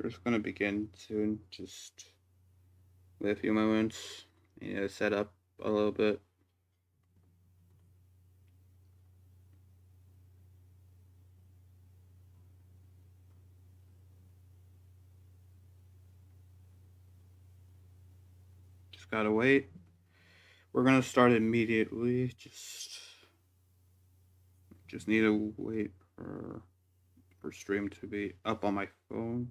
We're just gonna begin soon. Just wait a few moments. Set up a little bit. Just gotta wait. We're gonna start immediately. Just need to wait for stream to be up on my phone.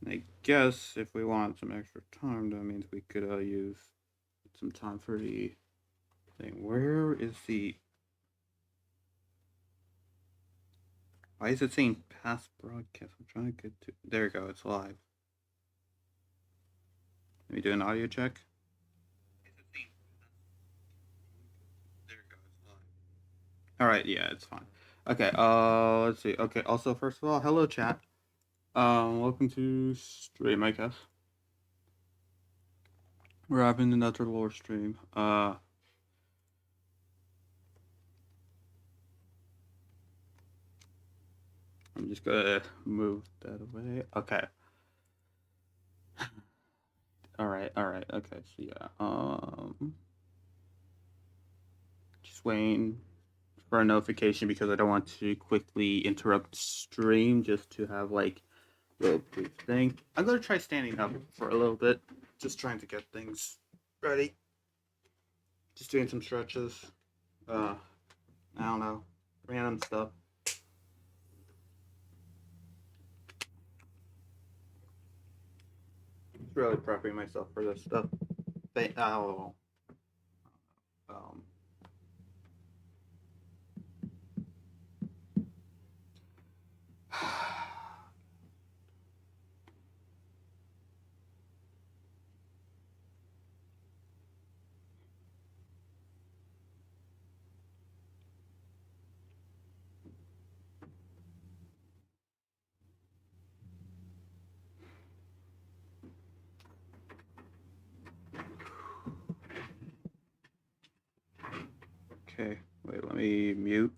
And I guess if we want some extra time, that means we could use some time for the thing. Where is the... Why is it saying past broadcast? I'm trying to get to... There you go, it's live. Let me do an audio check. All right, yeah, it's fine. Okay, let's see. Okay, also, first of all, hello, chat. Welcome to stream, I guess. We're having another lore stream. I'm just gonna move that away. Okay. All right. Okay, so yeah. Just waiting for a notification because I don't want to quickly interrupt stream just to have like a little brief thing. I'm gonna try standing up for a little bit, just trying to get things ready. Just doing some stretches. I don't know, random stuff. Just really prepping myself for this stuff. Um, okay, wait, let me mute.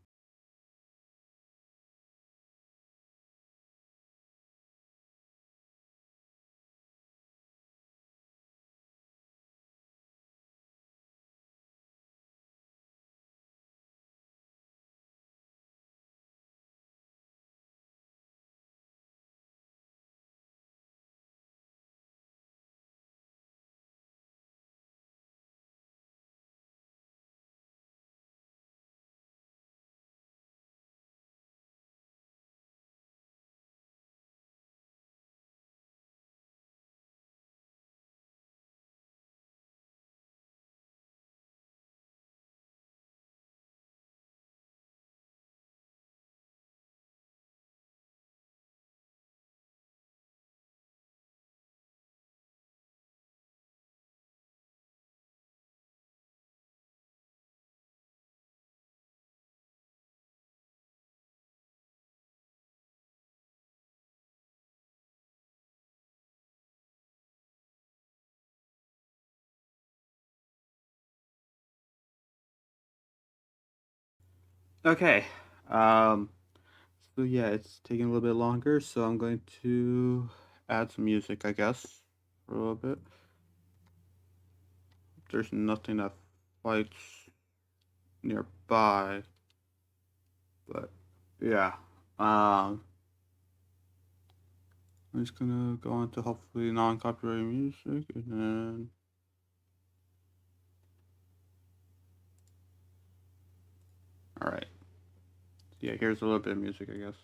Okay. So yeah, it's taking a little bit longer, so I'm going to add some music, I guess, for a little bit. There's nothing that fights nearby, but yeah. I'm just gonna go on to hopefully non-copyright music, and then all right. Yeah, here's a little bit of music, I guess.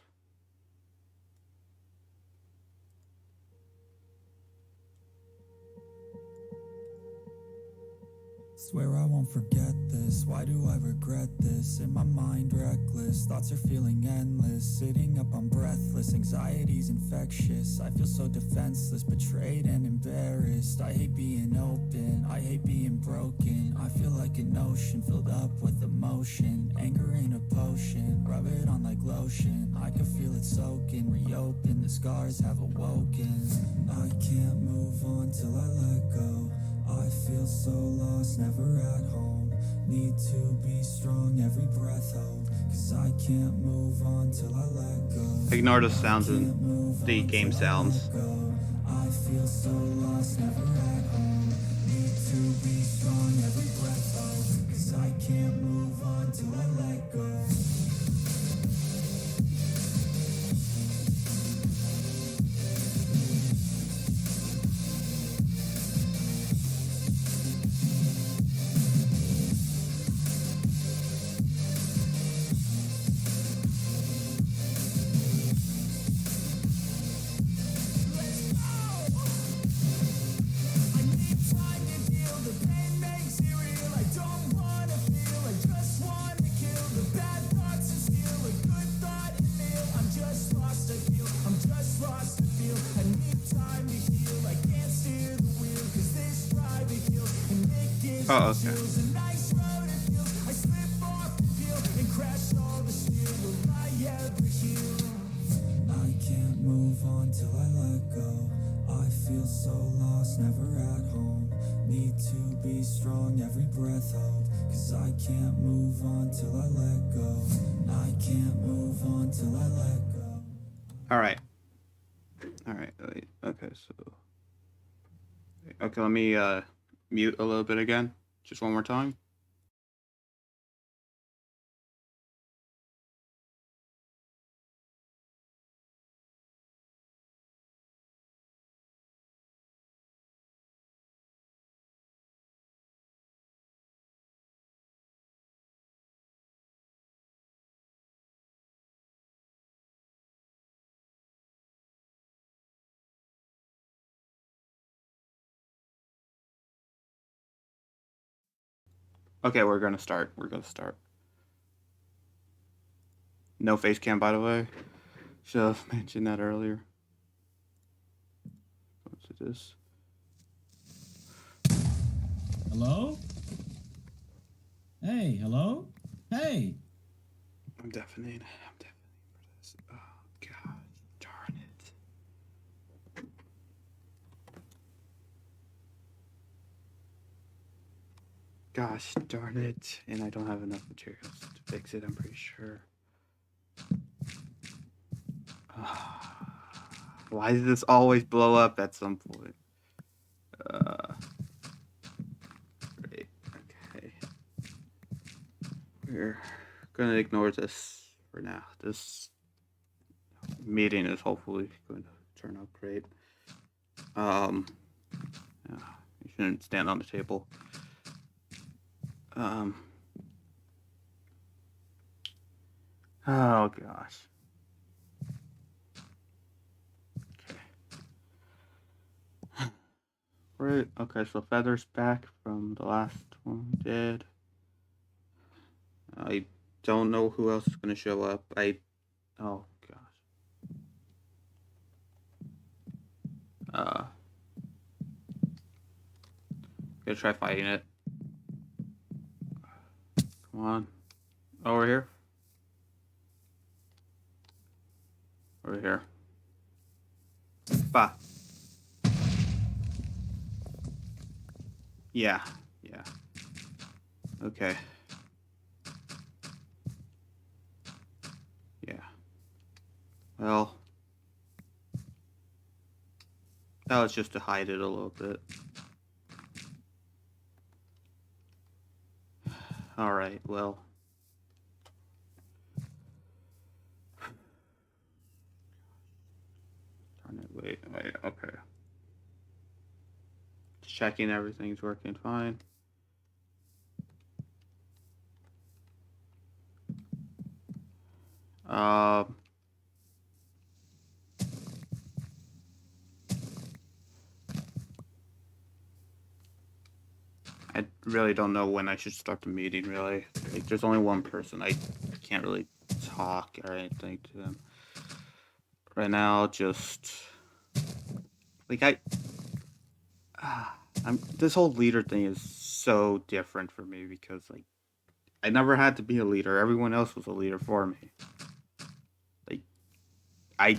Swear I won't forget this, why do I regret this? In my mind reckless, thoughts are feeling endless. Sitting up, I'm breathless, anxiety's infectious. I feel so defenseless, betrayed and embarrassed. I hate being open, I hate being broken. I feel like an ocean filled up with emotion. Anger ain't a potion, rub it on like lotion. I can feel it soaking, reopen, the scars have awoken. I can't move on till I let go. I feel so lost, never at home. Need to be strong, every breath hold. Cause I can't move on till I let go. Ignore the sounds and the game sounds. I feel so lost, never at home. Need to be strong, every breath hold. 'Cause I can't move on till I let go. Oh, okay. I can't move on till I let go. I feel so lost, never at home. Need to be strong, every breath hold. 'Cause I can't move on till I let go. I can't move on till I let go. Alright. Alright, wait. Okay, so... Okay, let me mute a little bit again. Just one more time. Okay, we're gonna start. No face cam, by the way. Should have mentioned that earlier. What's this? Hello? Hey, hello? Hey! I'm deafening for this. Oh, God. Darn it. Gosh darn it. And I don't have enough materials to fix it, I'm pretty sure. Why does this always blow up at some point? Great. Okay. We're gonna ignore this for now. This meeting is hopefully going to turn out great. Yeah, you shouldn't stand on the table. Oh gosh. Okay. Right. Okay. So Feather's back from the last one we did. I don't know who else is gonna show up. Oh gosh. Gonna try fighting it. Come on. Over here. Over here. Bah. Yeah. Yeah. Okay. Yeah. Well. That was just to hide it a little bit. Alright, well. Darn it, wait, okay. Just checking everything's working fine. I really don't know when I should start the meeting, really. Like, there's only one person. I can't really talk or anything to them. Right now, just... Like, this whole leader thing is so different for me because, like, I never had to be a leader. Everyone else was a leader for me. Like, I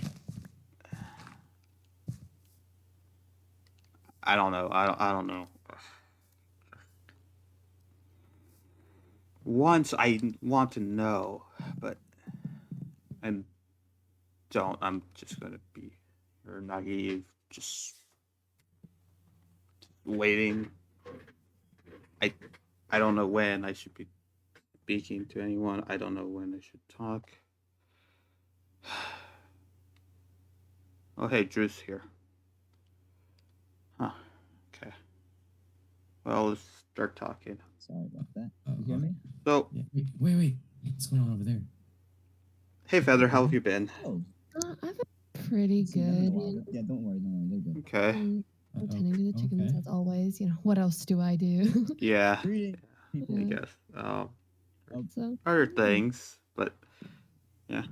don't know. I don't know. Once I want to know, but And don't. I'm just gonna be you're naive, just waiting. I I don't know when I should be speaking to anyone. I don't know when I should talk. Oh, hey, Drew's here. Huh. Okay. Well, let's start talking. Sorry about that. You hear me? So, Yeah. Wait. What's going on over there? hey, Feather, how have you been? Oh, I've been pretty seen them in a good. while. Yeah, don't worry, they're good. Okay. Attending to the chickens Okay. as always. You know, what else do I do? Yeah, Greetings, people. I Yeah. guess. So, Other yeah. things, but Yeah.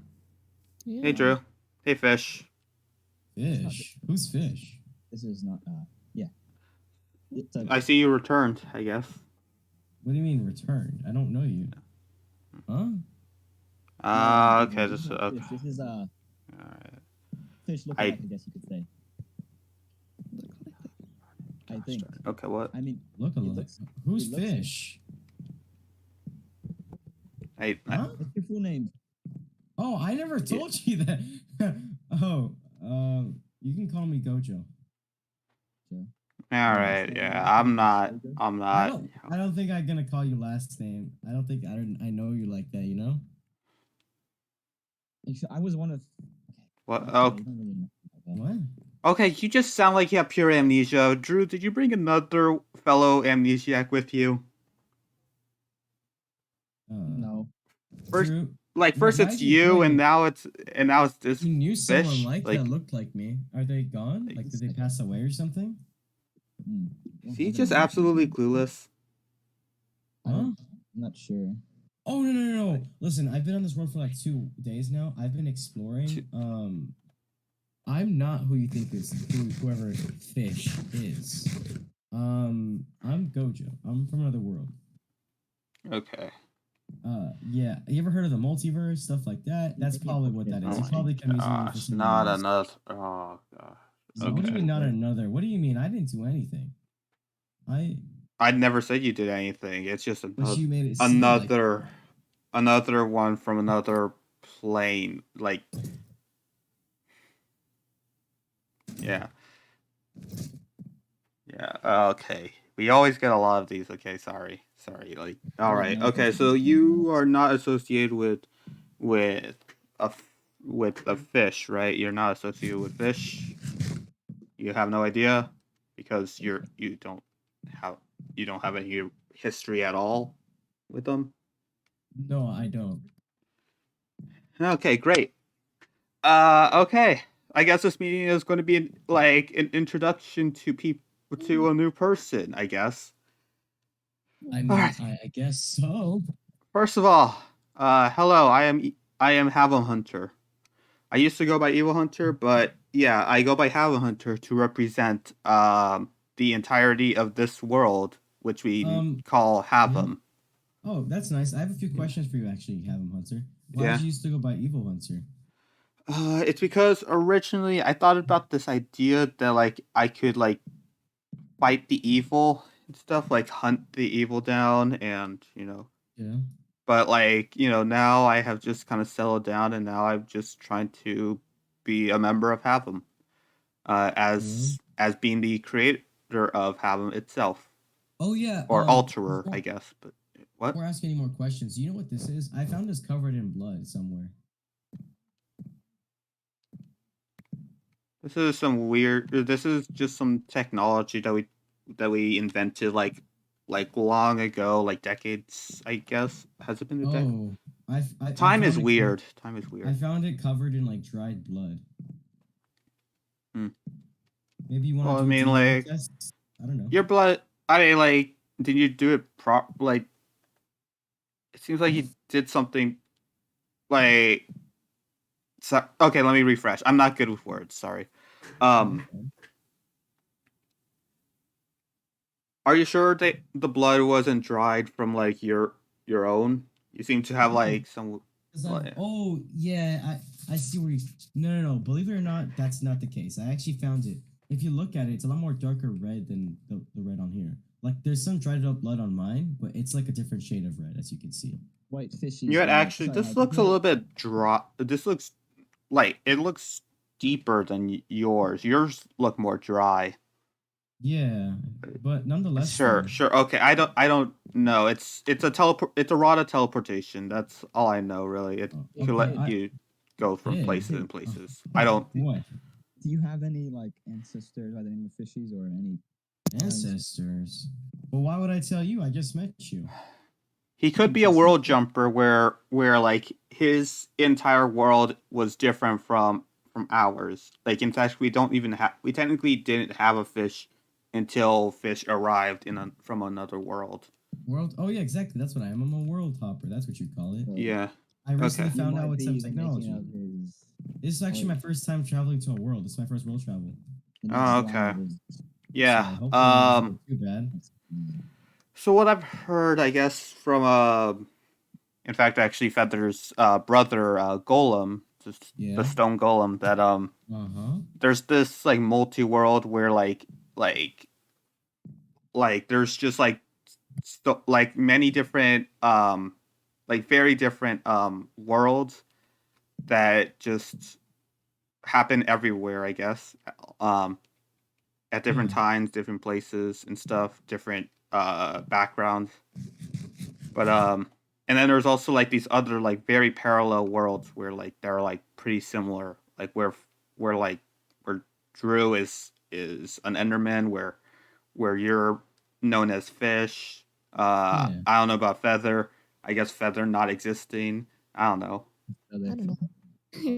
hey, Drew. Hey, Fish. Fish? Who's Fish? This is not. Yeah. It's I see you returned, I guess. What do you mean return? I don't know you. Huh? Okay, This just is not okay. Fish. This is Alright. fish lookalike, I guess you could say. I think. Okay, what? I mean, Look a It look. looks- Who's it looks- Fish? Huh? what's your full name? Oh, I never told you that. Oh, you can call me Gojo. Alright, yeah, I'm not. I don't think I'm gonna call you last name. I know you like that, you know? I was one of. What? Okay, Okay. you don't really know about that. What? Okay, you just sound like you have pure amnesia. Drew, did you bring another fellow amnesiac with you? No. First, Drew, first why it's did you you, play and it? now it's this you knew someone fish. like Like, that looked like me. Are they gone? Like, did they pass away or something? is he just absolutely clueless? Huh? I'm not sure. Oh no! Listen, I've been on this road for like 2 days now. I've been exploring. I'm not who you think is whoever Fish is. I'm Gojo. I'm from another world. Okay. Yeah. You ever heard of the multiverse, stuff like that? That's probably what that is. You probably can use me for Gosh, something not else. another. Oh gosh. So what do you Okay. mean not another? What do you mean? I didn't do anything. I never said you did anything. It's just But you made it seem like another one from another plane. Like, yeah. Yeah. Okay. We always get a lot of these. Okay. Sorry. Like, all right. Okay. So you are not associated with a with a fish, right? You're not associated with fish. You have no idea because you don't have any history at all with them. no, I don't. Okay, great. Okay. I guess this meeting is going to be like an introduction to people to a new person. I guess. I mean, Alright. I guess so. First of all, hello. I am HAVEM Hunter. I used to go by Evil Hunter, but yeah, I go by HAVEM Hunter to represent the entirety of this world, which we call HAVEM. Oh, that's nice. I have a few questions for you, actually, Havem Hunter. Why did you used to go by Evil Hunter? It's because originally I thought about this idea that like I could like fight the evil and stuff, like hunt the evil down, and Yeah. But like now I have just kind of settled down, and now I'm just trying to be a member of HAVEM, as being the creator of HAVEM itself. Oh yeah. Or alterer, I guess. But what? Before asking any more questions, do you know what this is? I found this covered in blood somewhere. This is some weird. This is just some technology that we invented like long ago, like decades. I guess has it been a decade? Oh, Time is weird. Time is weird. I found it covered in like dried blood. Hmm. Maybe you want to Well, do I mean, a DNA like, test? I don't know. your blood. I mean, like, did you do it like? It seems like you did something, like. So, okay, let me refresh. I'm not good with words. Sorry. Are you sure that the blood wasn't dried from like your own? You seem to have like some. Oh yeah, I see where you. No. Believe it or not, that's not the case. I actually found it. If you look at it, it's a lot more darker red than the red on here. Like there's some dried up blood on mine, but it's like a different shade of red, as you can see. white fishies. You had actually, sorry, this looks a little bit dry. This looks like it looks deeper than yours. Yours look more dry. Yeah, but nonetheless, Sure, though, sure. Okay, I don't know. It's a teleport. It's a rod of teleportation. That's all I know, really. It could okay, let you go from yeah. places and places. I don't. What? Do you have any like ancestors by the name of fishies or any Ancestors? Well, why would I tell you? I just met you. He could be a world jumper where like his entire world was different from ours. Like in fact, we technically didn't have a fish until fish arrived from another world. World? Oh yeah, exactly. That's what I am. I'm a world hopper. That's what you call it. Yeah. I recently Okay. found out with some the making technology. of his This is actually my first time traveling to a world. This is my first world travel. the Oh, next line okay. of his- Yeah. So hopefully it doesn't go too bad. So what I've heard, I guess, from in fact, actually, Feather's brother, Golem, just Yeah. the stone golem, that there's this like multi-world where like there's just like like many different like very different worlds that just happen everywhere, I guess. At different times, different places and stuff, different backgrounds. But and then there's also like these other like very parallel worlds where like they're like pretty similar, like where like where Drew is an Enderman, where you're known as Fish. I don't know about Feather. I guess Feather not existing. I don't know. I don't know.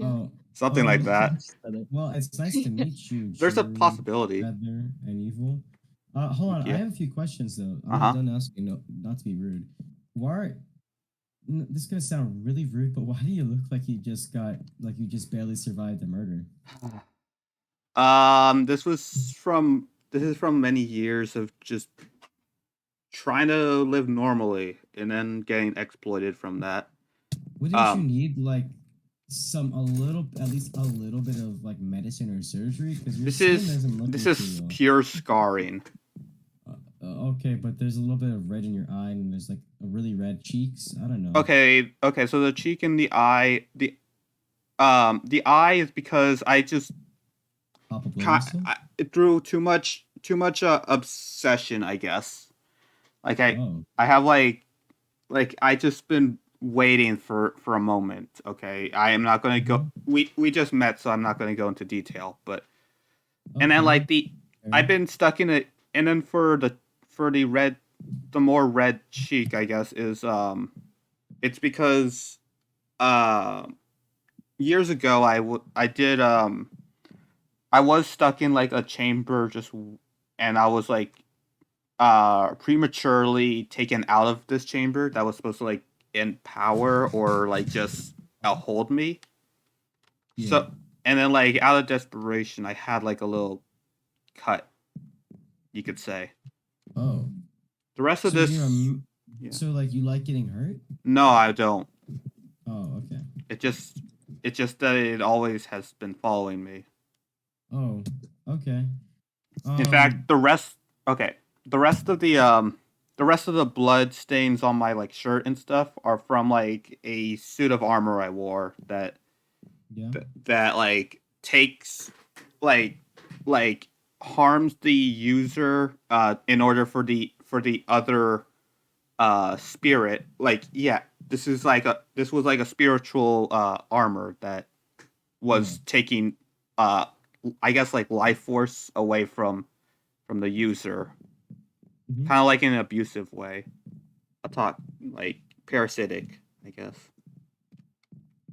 Oh, Something like that. Well, it's nice to meet you. There's a Drew, possibility. Feather, and Evil. Hold on. Yeah. I have a few questions though. I'm not done asking. No, not to be rude. Why? This is gonna sound really rude, but why do you look like you just barely survived the murder? This is from many years of just trying to live normally and then getting exploited from that. Wouldn't you need like at least a little bit of like medicine or surgery? Because your skin doesn't look this too is well. pure scarring. Okay, but there's a little bit of red in your eye, and there's like a really red cheeks. I don't know. Okay. So the cheek and the eye, the eye is because I just through too much obsession, I guess. Like I have like I just been waiting for a moment. Okay, I am not going to go. We just met, so I'm not going to go into detail. But and then like I've been stuck in it, and then for the more red cheek, I guess is it's because years ago I was stuck in like a chamber and I was like prematurely taken out of this chamber that was supposed to like empower or like just hold me. Yeah. So and then like out of desperation I had like a little cut, you could say. Oh. The rest of this So like you like getting hurt? No, I don't. Oh, okay. It's just that it always has been following me. Oh, okay. In fact, the rest of the blood stains on my like shirt and stuff are from like a suit of armor I wore that like takes like harms the user in order for the other spirit. Like this was like a spiritual armor that was taking I guess like life force away from the user, kind of like in an abusive way. I'll talk like parasitic, I guess.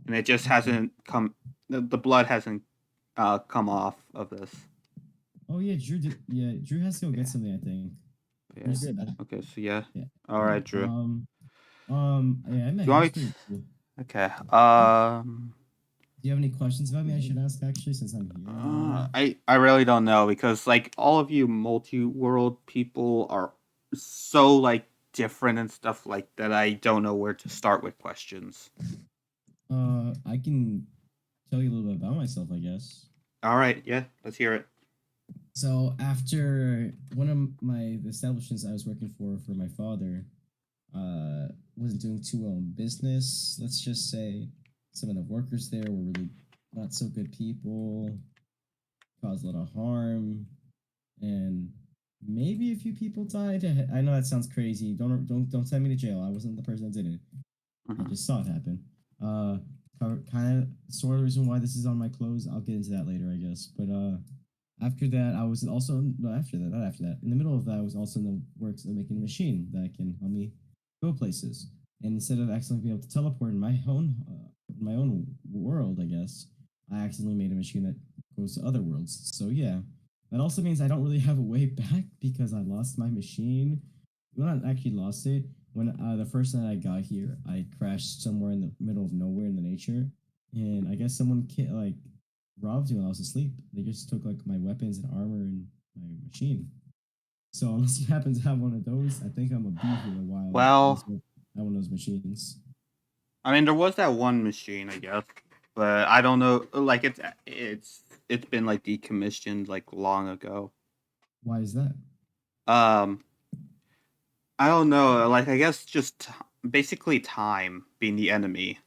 And it just hasn't come. The blood hasn't come off of this. Oh yeah, Drew has to go get something, I think. Yeah. Okay, so yeah. All right, Drew. Yeah, I met him. Cool. Okay. Do you have any questions about me I should ask actually since I'm here? I really don't know because like all of you multi-world people are so like different and stuff like that. I don't know where to start with questions. I can tell you a little bit about myself, I guess. All right, yeah, let's hear it. So after one of the establishments I was working for my father, wasn't doing too well in business. Let's just say some of the workers there were really not so good people, caused a lot of harm, and maybe a few people died. I know that sounds crazy. Don't send me to jail. I wasn't the person that did it. I Mhm. just saw it happen. Kind of sort of reason why this is on my clothes. I'll get into that later, I guess. But after that, I was also no after that, not after that. In the middle of that, I was also in the works of making a machine that can help me go places. And instead of accidentally being able to teleport in my own world, I guess I accidentally made a machine that goes to other worlds. So yeah, that also means I don't really have a way back because I lost my machine. Well, not actually lost it. When the first night I got here, I crashed somewhere in the middle of nowhere in the nature, and I guess someone robbed me while I was asleep. They just took like my weapons and armor and my machine. So unless you happen to have one of those, I think I'm gonna be here a while. At least Well, have one of those machines. I mean, there was that one machine, I guess, but I don't know. Like, it's been like decommissioned like long ago. Why is that? Um, I don't know. Like, I guess just basically time being the enemy.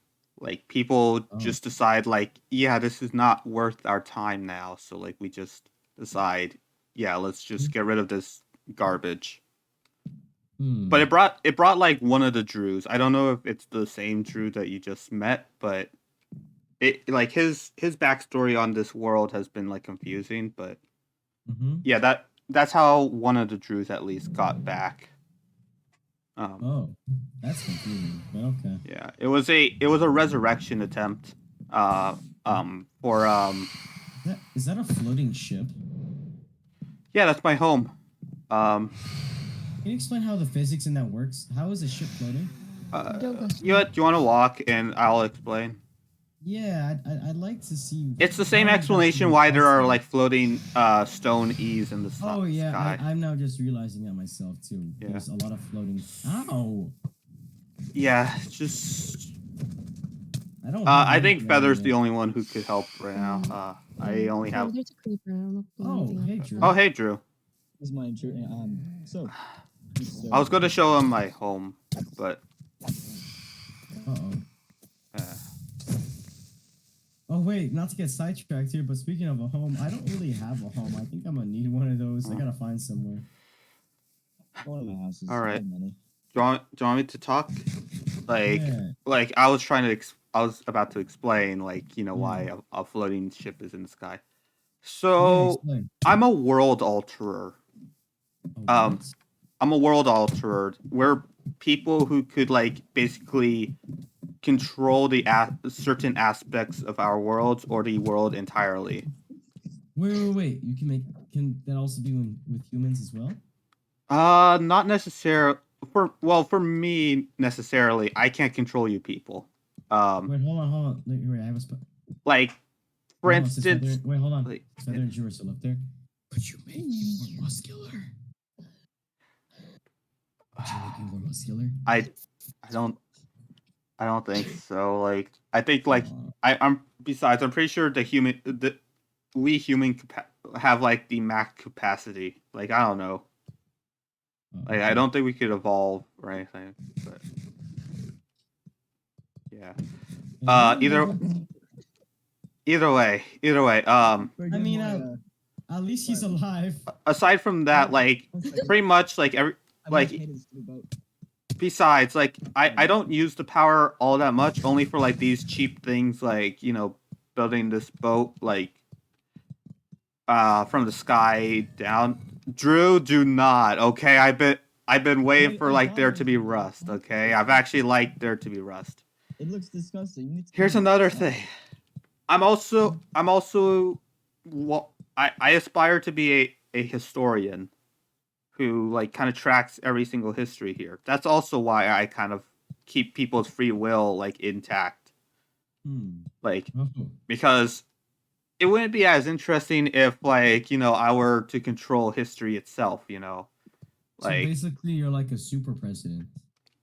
Like, people Oh, just decide, like, yeah, this is not worth our time now. So, like, we just decide, yeah, let's just get rid of this garbage. But hmm. it brought like one of the Drews. I don't know if it's the same Drew that you just met, but it like his backstory on this world has been like confusing. But Mm-hmm. yeah, that's how one of the Drews at least got back. Um, Oh, that's confusing. But okay. yeah, it was a resurrection attempt. For Is that a floating ship? yeah, that's my home. Um, Can you explain how the physics in that works? How is a ship floating? Don't you question. do you want to walk and I'll explain. Yeah, I'd like to see It's the same how is that explanation even why there are possible. like floating stone eaves in the Oh yeah, sky. I'm now just realizing that myself too. Yeah. There's a lot of floating. Ow! Yeah, just I don't have I think anything on Feather's me the yet. only one who could help right now. I Yeah. only have. Oh, there's a creeper. I don't know if there's Oh, anything hey else. Drew. Oh, hey, Drew. Is my intro. So, I was going to show him my home, but Uh-oh. uh, Oh wait, not to get sidetracked here, but speaking of a home, I don't really have a home. I think I'm gonna need one of those. I gotta find somewhere. one of my houses. all I right. have many. Do you want me to talk? Yeah, Like I was trying to. I was about to explain, like yeah, why a floating ship is in the sky. yeah. So Explain. I'm a world alterer. Oh Um, what? I'm a world alterer. We're people who could like basically control the certain aspects of our worlds or the world entirely. Wait. You can make. Can that also be with humans as well? Not necessarily for me necessarily. I can't control you people. Um, Wait, hold on. Wait, I have a spot. like for Wait, hold on. Since Feather, instance, wait, hold on. like Since Feather and Drew are still up there. Could you make me more muscular? Could you make me more muscular? I I don't I don't think so. Like I think like Uh, I'm besides I'm pretty sure we have like the max capacity. Like I don't know. Like I okay. don't think we could evolve or anything. But yeah. Is there a Either level? either way. I Forgive mean, my. at least he's alive. Aside from that, like One second. pretty much like I'm like located this new boat. besides like I don't use the power all that much, only for like these cheap things like building this boat like from the sky down. Drew, do not. Okay, I've been waiting for like there to be rust. Okay, I've actually liked there to be rust. It looks disgusting. You need to Here's clean it. another thing. I'm also well, I aspire to be a historian who like kind of tracks every single history here. That's also why I kind of keep people's free will like intact. Like Oh. because it wouldn't be as interesting if like, I were to control history itself. So Like basically, you're like a super president.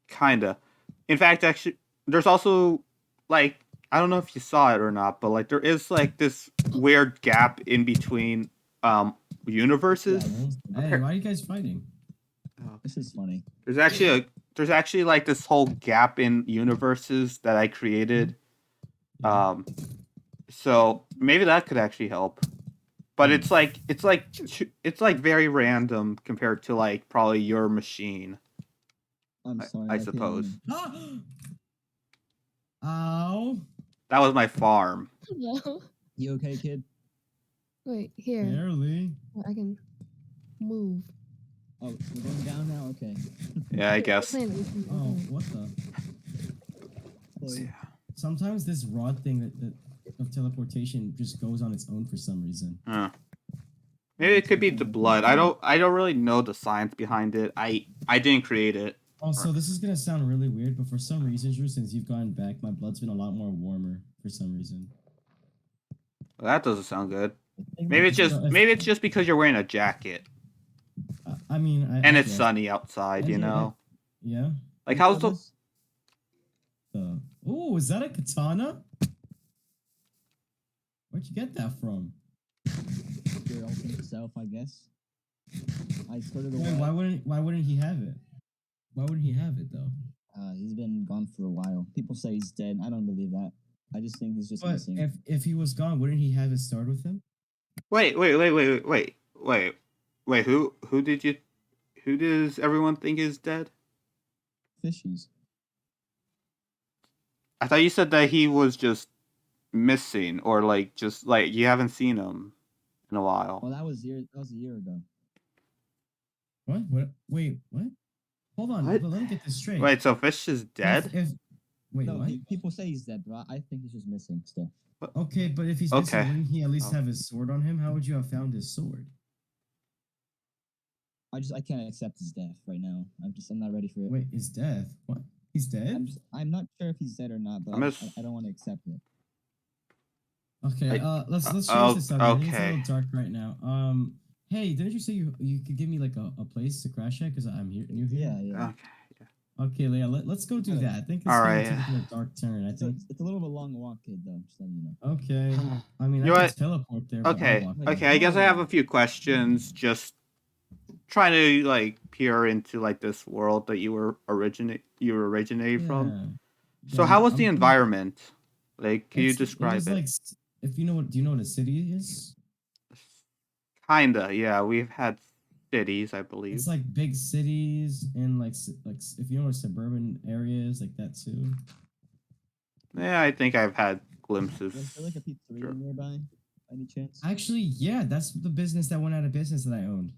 kinda. In fact, actually there's also like I don't know if you saw it or not, but like there is like this weird gap in between universes. Hey, why are you guys fighting? This is funny. There's actually there's actually like this whole gap in universes that I created. Yeah. So maybe that could actually help. But it's like very random compared to like probably your machine. I'm sorry. I can't hear suppose. you. Ow! That was my farm. No. You okay, kid? Wait, here. Barely. I can move. Oh, we're going down now. Okay. Yeah, I Wait, guess. we're playing with you. Oh, what the? Chloe. Sometimes this rod thing that of teleportation just goes on its own for some reason. Maybe it could be the blood. I don't really know the science behind it. I didn't create it. Also, this is gonna sound really weird, but for some reason, Drew, since you've gone back, my blood's been a lot more warmer for some reason. Well, that doesn't sound good. Think Maybe it's So just because you're wearing a jacket I mean, and I it's guess. sunny outside. You Yeah. know, Yeah. like how's the this? Oh, is that a katana? Where'd you get that from? Your ultimate self, I guess. I started a Wait, while. why wouldn't he have it? Why wouldn't he have it though? He's been gone for a while. People say he's dead. I don't believe that. I just think he's just But missing. if he was gone, wouldn't he have it starred with him? wait? Who does everyone think is dead? Fishies. I thought you said that he was just missing, or like just like you haven't seen him in a while. Well, that was a year ago. What? What? Wait, what? Hold on, What? let me get this straight. Wait, so Fish is dead? Wait, No, what? people say he's dead, but I think he's just missing still. Okay, but if he's missing, Okay. wouldn't he at least Oh. have his sword on him? How would you have found his sword? I can't accept his death right now. I'm not ready for it. Wait, his death? What? He's dead? I'm not sure if he's dead or not, but I don't want to accept it. Okay, let's change oh, this up. I think it's a okay. little dark right now. Hey, didn't you say you could give me like a place to crash at? Because I'm here, new here. Yeah. Okay. Okay, Leah, let's go do that. I think it's All gonna right. take a dark turn. I think. It's a little bit long walk, kid, though. Just letting you know. Okay. I mean, You I know can teleport there. But I'll Okay. walk Okay. there. I guess I have a few questions. Just trying to like peer into like this world that you were originated from. Yeah. So how was I'm the pretty- environment? Like, can you It describe was it? like, if you know what, do you know what a city is? Kinda. Yeah, we've had cities, I believe. It's like big cities and like if you know what suburban areas like that too. Yeah, I think I've had glimpses. Was there like a pizzeria Sure. nearby? Any chance? Actually, yeah, that's the business that went out of business that I owned.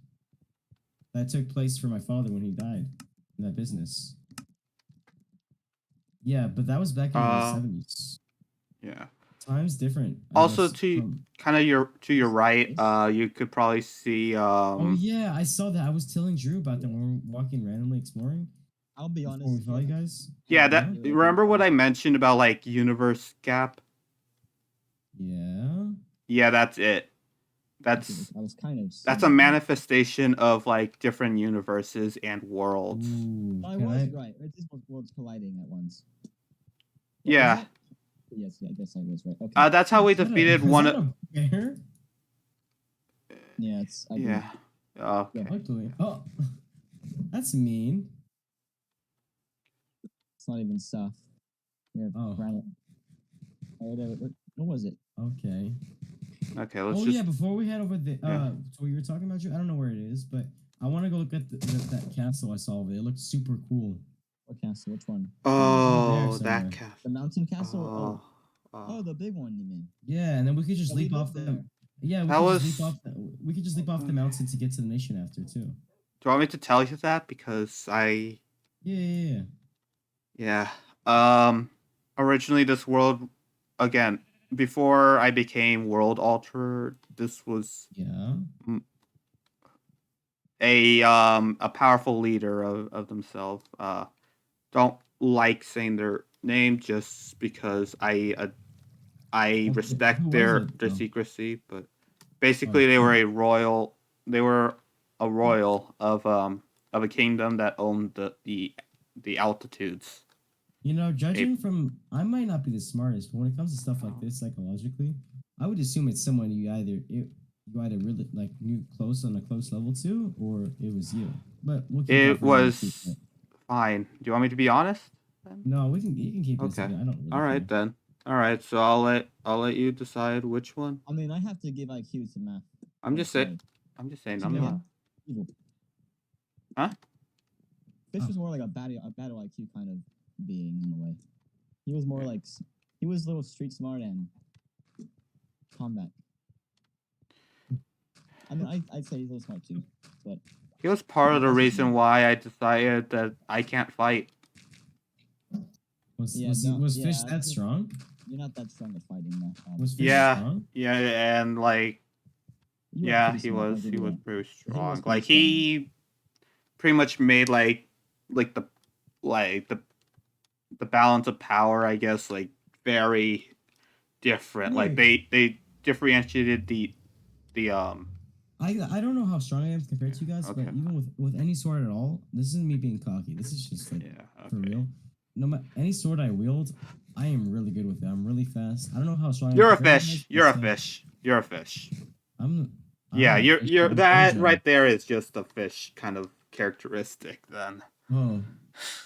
That took place for my father when he died. In that business. Yeah, but that was back in the 70s. Yeah. Times different. I Also, guess, to from- kind of your right, you could probably see. Oh yeah, I saw that. I was telling Drew about that when we were walking randomly exploring. I'll be Before honest. we saw you guys. Yeah, Yeah. that. Remember what I mentioned about like universe gap? Yeah. Yeah, that's it. That's I was kind of. that's a manifestation of like different universes and worlds. Ooh, I can was right. It's just worlds colliding at once. What was Yeah. it? Yes, I guess I was right. Okay. That's how we Is that defeated is one. that a bear? Yeah, it's. Yeah. Okay. Ugly. Oh, that's mean. It's not even stuff. Yeah. Oh. What was it? Okay. Okay. Let's Oh just. yeah, before we head over the Yeah. so you were talking about you. I don't know where it is, but I want to go look at that castle I saw over there. It looks super cool. What castle? Which one? Oh, somewhere. that castle. The mountain castle. Oh. Oh, the big one. You mean? Yeah, and then we could just Yeah, we leap off lived the. there. Yeah, we That could was- just leap off. We could just leap off the mountain to get to the mission after too. Do you want me to tell you that? Because I. Yeah. Yeah. Originally, this world, again, before I became world altered, this was Yeah. a powerful leader of themselves. Don't like saying their name just because I respect who was their it, though? secrecy, but basically they were a royal. They were a royal of a kingdom that owned the altitudes. You know, judging from, I might not be the smartest, but when it comes to stuff like this psychologically, I would assume it's someone you either really like knew close on a close level to, or it was you. But we'll keep that It for another was people. Fine. Do you want me to be honest? Then? No, you can keep it. Okay. I don't really All right care. then. All right. So I'll let you decide which one. I mean, I have to give IQ to math. I'm Oh, just sorry. saying. I'm just saying. What's I'm his not. name again? Evil. Huh? Fish Oh. was more like a battle IQ kind of being in a way. He was more like he was a little street smart and combat. I mean, I'd say he's a little smart too, but He was part of the reason why I decided that I can't fight. Was yeah, Fish I that think strong? you're not that strong at fighting though. Was Fish Yeah. strong? Yeah, and like You are yeah, pretty he smart, I'll was give he you was that. pretty He was strong. pretty Like strong. he pretty much made like the the balance of power, I guess, like very different. Like they differentiated the I don't know how strong I am compared to you guys, but Okay. even with any sword at all, this isn't me being cocky. This is just like yeah, for okay. real. No matter any sword I wield, I am really good with it. I'm really fast. I don't know how strong You're I a am compared to you fish. guys, but You're a still, fish. You're a fish. I'm Yeah, not a fish, you're I'm that Gojo. right there is just a fish kind of characteristic then. Oh,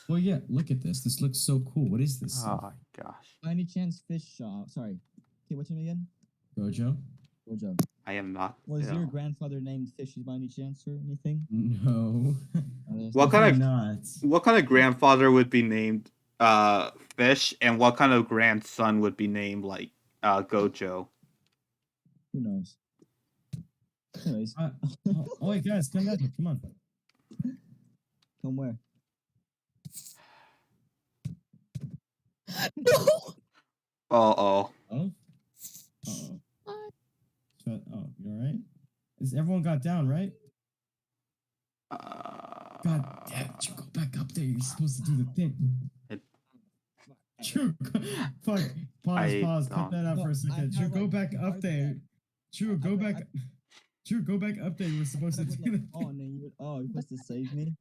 well, yeah. Look at this. This looks so cool. What is this Oh stuff? my gosh. By any chance, Fish? Sorry. Okay, what's your name again? Gojo? Gojo. I am not. Was your ill. grandfather named Fishy by any chance or anything? No. What Definitely kind of not? what kind of grandfather would be named Fish, and what kind of grandson would be named like Gojo? Who knows? Anyways, Oh wait, guys, come down here. Come on. come where? No. Oh. Oh. Uh-oh. Oh, you all right? Is everyone got down, right? God damn it, you go back up there. You're supposed to do the thing. True. Fuck. Pause. Cut that out for a second. True, go back up there. True, go back. True, go back up there. You were supposed to do that. Oh, and then you're supposed to save me?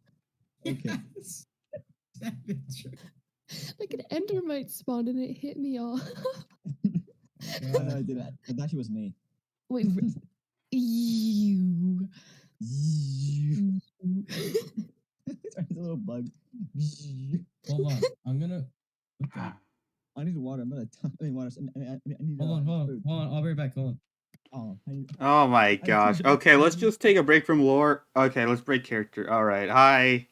Okay. Yes. Savage. Like an endermite spawned and it hit me off. Oh, no, I did that. It actually was me. Wait. You. It's a little bug. Hold on. I'm gonna. What the? I need water. I'm gonna. I need water. I need. Hold on. food. Hold on. I'll be right back. Hold on. Oh, Oh my I gosh. choose the Okay, let's food. just take a break from lore. Okay, let's break character. All right. Hi.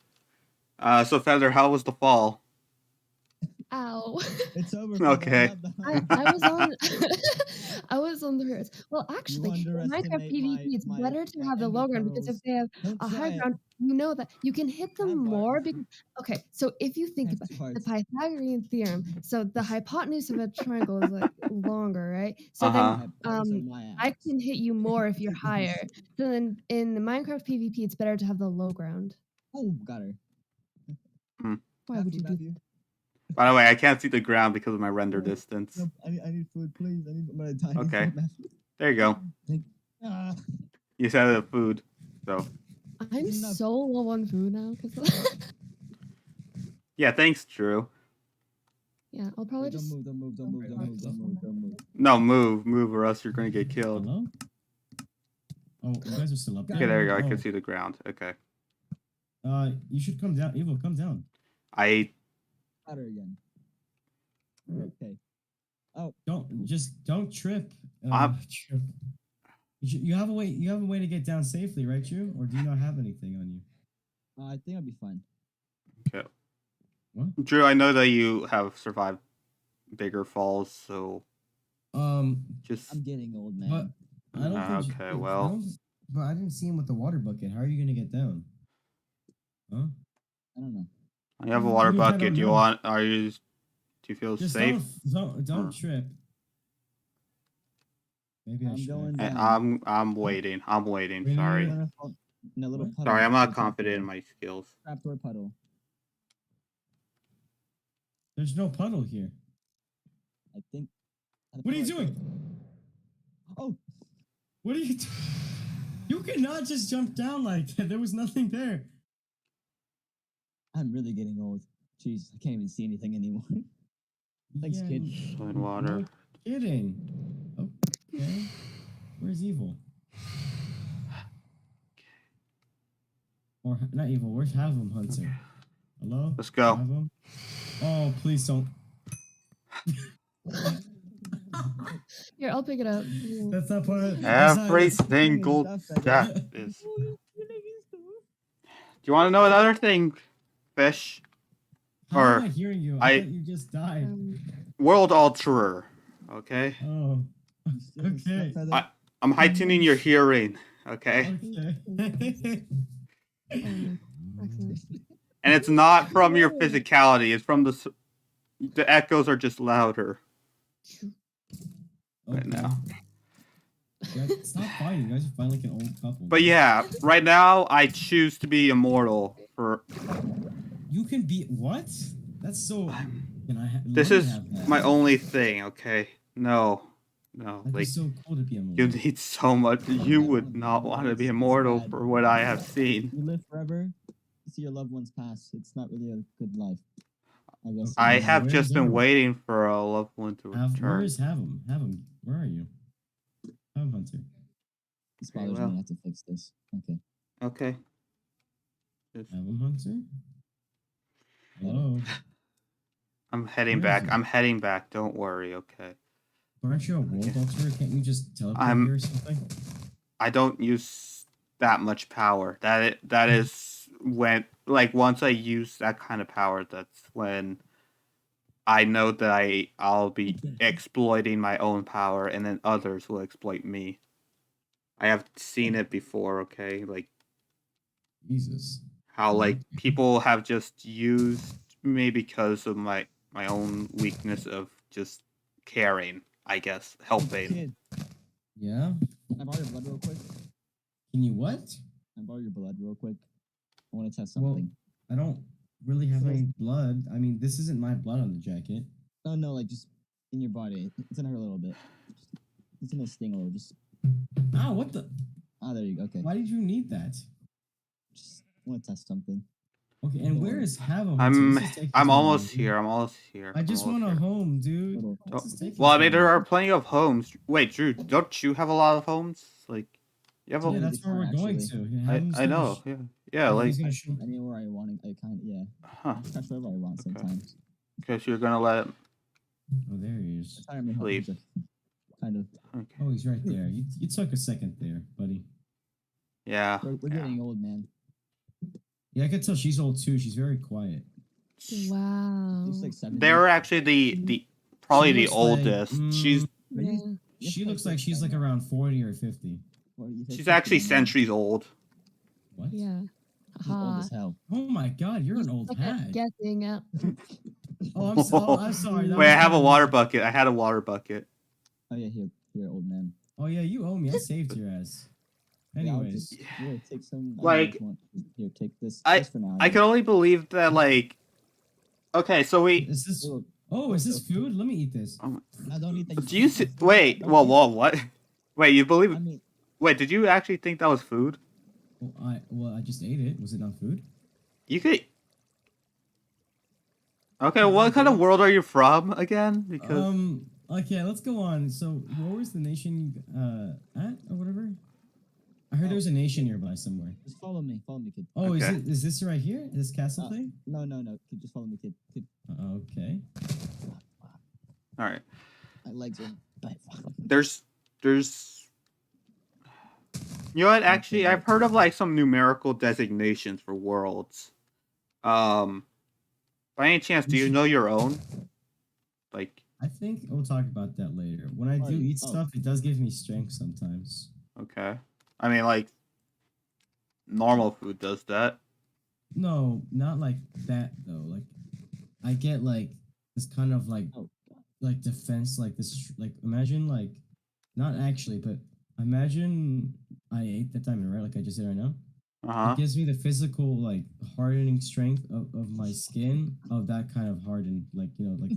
So Feather, how was the fall? Ow. It's over. Okay. I was on I was on the hers. Well, actually, in Minecraft underestimate PvP, it's my- better to my have the ender low ground because if pearls. they have Don't a high try it. ground, you know that you can hit them Have more fun. because okay, so if you think Have about two the hearts. Pythagorean theorem, so the hypotenuse of a triangle is like longer, right? So Uh-huh. then I can hit you more if you're higher. So then in the Minecraft PvP, it's better to have the low ground. Oh, got her. Why would you do Matthew? By the way, I can't see the ground because of my render No, distance. No, I need food, please. I'm gonna die. I need Okay. food, Matthew. There you go. Ah, You said the food. So I'm Enough. so low on food now because yeah, thanks, Drew. yeah, I'll probably wait, don't just move, don't move, don't move, don't move, don't move, don't move. No, move, or else you're gonna get killed. Hello? Oh, you guys are still up there. Okay, there you go. I Oh. can see the ground. Okay. You should come down. Evil, come down. I Got her again. Okay. Don't trip. I'm- Trip. You have a way. You have a way to get down safely, right, Drew? Or do you not have anything on you? I think I'll be fine. okay. What? Drew, I know that you have survived bigger falls, so just I'm getting old, man. But I don't think. Okay, well. But I didn't see him with the water bucket. How are you gonna get down? Huh? I don't know. you have a water I don't bucket. Do you know. want? Do you feel Just safe? don't trip. Maybe I I'm should. going And down. I'm waiting. I'm waiting. Wait, no, Sorry. no, I'm gonna fall in a little What? puddle. Sorry, I'm not It's confident like in my skills. a Trapdoor puddle. There's no puddle here. I think. What are you doing? Oh, What are you doing? You cannot just jump down like that. There was nothing there. I'm really getting old. Jeez, I can't even see anything anymore. Thanks, kid. Soil and water. No kidding. Okay. Where's Evil? Or not Evil. Where's HAVEM Hunter? Hello? Let's go. Have 'em? Oh, please don't. Here, I'll pick it up. Yeah. That's not part of Every that's not- single stuff, step is. Do you want to know another thing, Fish? How Or am I hearing you? I- I thought you just died. World Alterer. Okay. Oh. Okay. I'm heightening your hearing. Okay. Okay. Excellent. And it's not from your physicality. It's from the echoes are just louder right now. Guys, stop fighting. You guys are fighting like an old couple. But yeah, right now I choose to be immortal for. You can be what? That's so. Can I This let me is have that. my only thing. Okay. No. That'd Like be so cool to be a you need so much. You would not want to be immortal for what I have seen. You live forever, you see your loved ones pass. It's not really a good life. I guess. I Okay, have where's just been Zoro? waiting for a loved one to Where return. is Have 'em? Have 'em. Where are you? Have 'em, Hunter. This bothers well. me. I have to fix this. Okay. Okay. Just- Have 'em, Hunter. Hello. I'm heading Where is back. he? I'm heading back. Don't worry. Okay. Aren't you a world Okay. alterer? Can't you just teleport I'm- here or something? I don't use that much power. That is when once I use that kind of power, that's when I know that I'll be exploiting my own power, and then others will exploit me. I have seen it before. Okay, like Jesus. how people have just used me because of my own weakness of just caring. I guess helping. Kid, Yeah. can I borrow your blood real quick? Can you what? Can I borrow your blood real quick? I want to test Well, something. I don't really have So- any blood. I mean, this isn't my blood on the jacket. Oh no, like just in your body. It's in her a little bit. It's in a sting a little. Just Ah, what the? there you go. Okay. Why did you need that? Just want to test something. Okay, and where is Have 'em? I'm This is taking I'm too almost long, dude. here. I'm almost here. I just I'm want a almost here. home, dude. Little. This is taking Well, I too mean, there long. are plenty of homes. Wait, Drew, don't you have a lot of homes? Like, you have Yeah, a. that's where we're going to. Yeah, Have 'em's I gonna know. sh- Yeah. Yeah. Like, he's gonna show. Anywhere I want. I kind of yeah. huh? I touch wherever I want Okay. sometimes. Because you're gonna let. Oh, there he is. Retirement home. Leave. Kind of. Okay. Oh, he's right there. You took a second there, buddy. Yeah. We're getting old, man. Yeah, I could tell she's old too. She's very quiet. Wow. She's like 70. They're actually the probably She the looks like, oldest. She's Yeah. She looks like she's like around 40 or 50. she's actually centuries old. What? Yeah. She's old Aha. as hell. Oh my god, you're an old Suck at hat. guessing. Oh, I'm sorry. that Wait, I was have a kinda water weird. bucket. I had a water bucket. Oh yeah, here, old man. Oh yeah, you owe me. I saved your ass. Yeah, I'll Anyways, just, here, take some. I don't know Like, what you want. Here, take this. I- This for now. I can only believe that Okay, so we. is this? Little- Oh, is this food? Let me eat this. I don't need that. Do you see? Wait. Whoa, what? Wait, you believe? I mean, Wait, did you actually think that was food? Well, I just ate it. Was it not food? You could. Okay, what kind of world are you from again? Because Okay, let's go on. So, where was the nation at or whatever? I heard there's a nation nearby somewhere. just follow me, kid. Oh, Okay. is this right here? This castle thing? No, kid, just follow me, kid. Okay. all right, My legs are. there's. You know what? Actually, I've heard of some numerical designations for worlds. By any chance, do you know your own? Like, I think we'll talk about that later. When I do Alright, eat oh. stuff, it does give me strength sometimes. okay. I mean, normal food does that. No, not like that though. Like, I get this kind of Oh, defense, this. Imagine not actually, but imagine I ate that diamond, right? Like I just did right now. Uh-huh. It gives me the physical hardening strength of my skin of that kind of hardened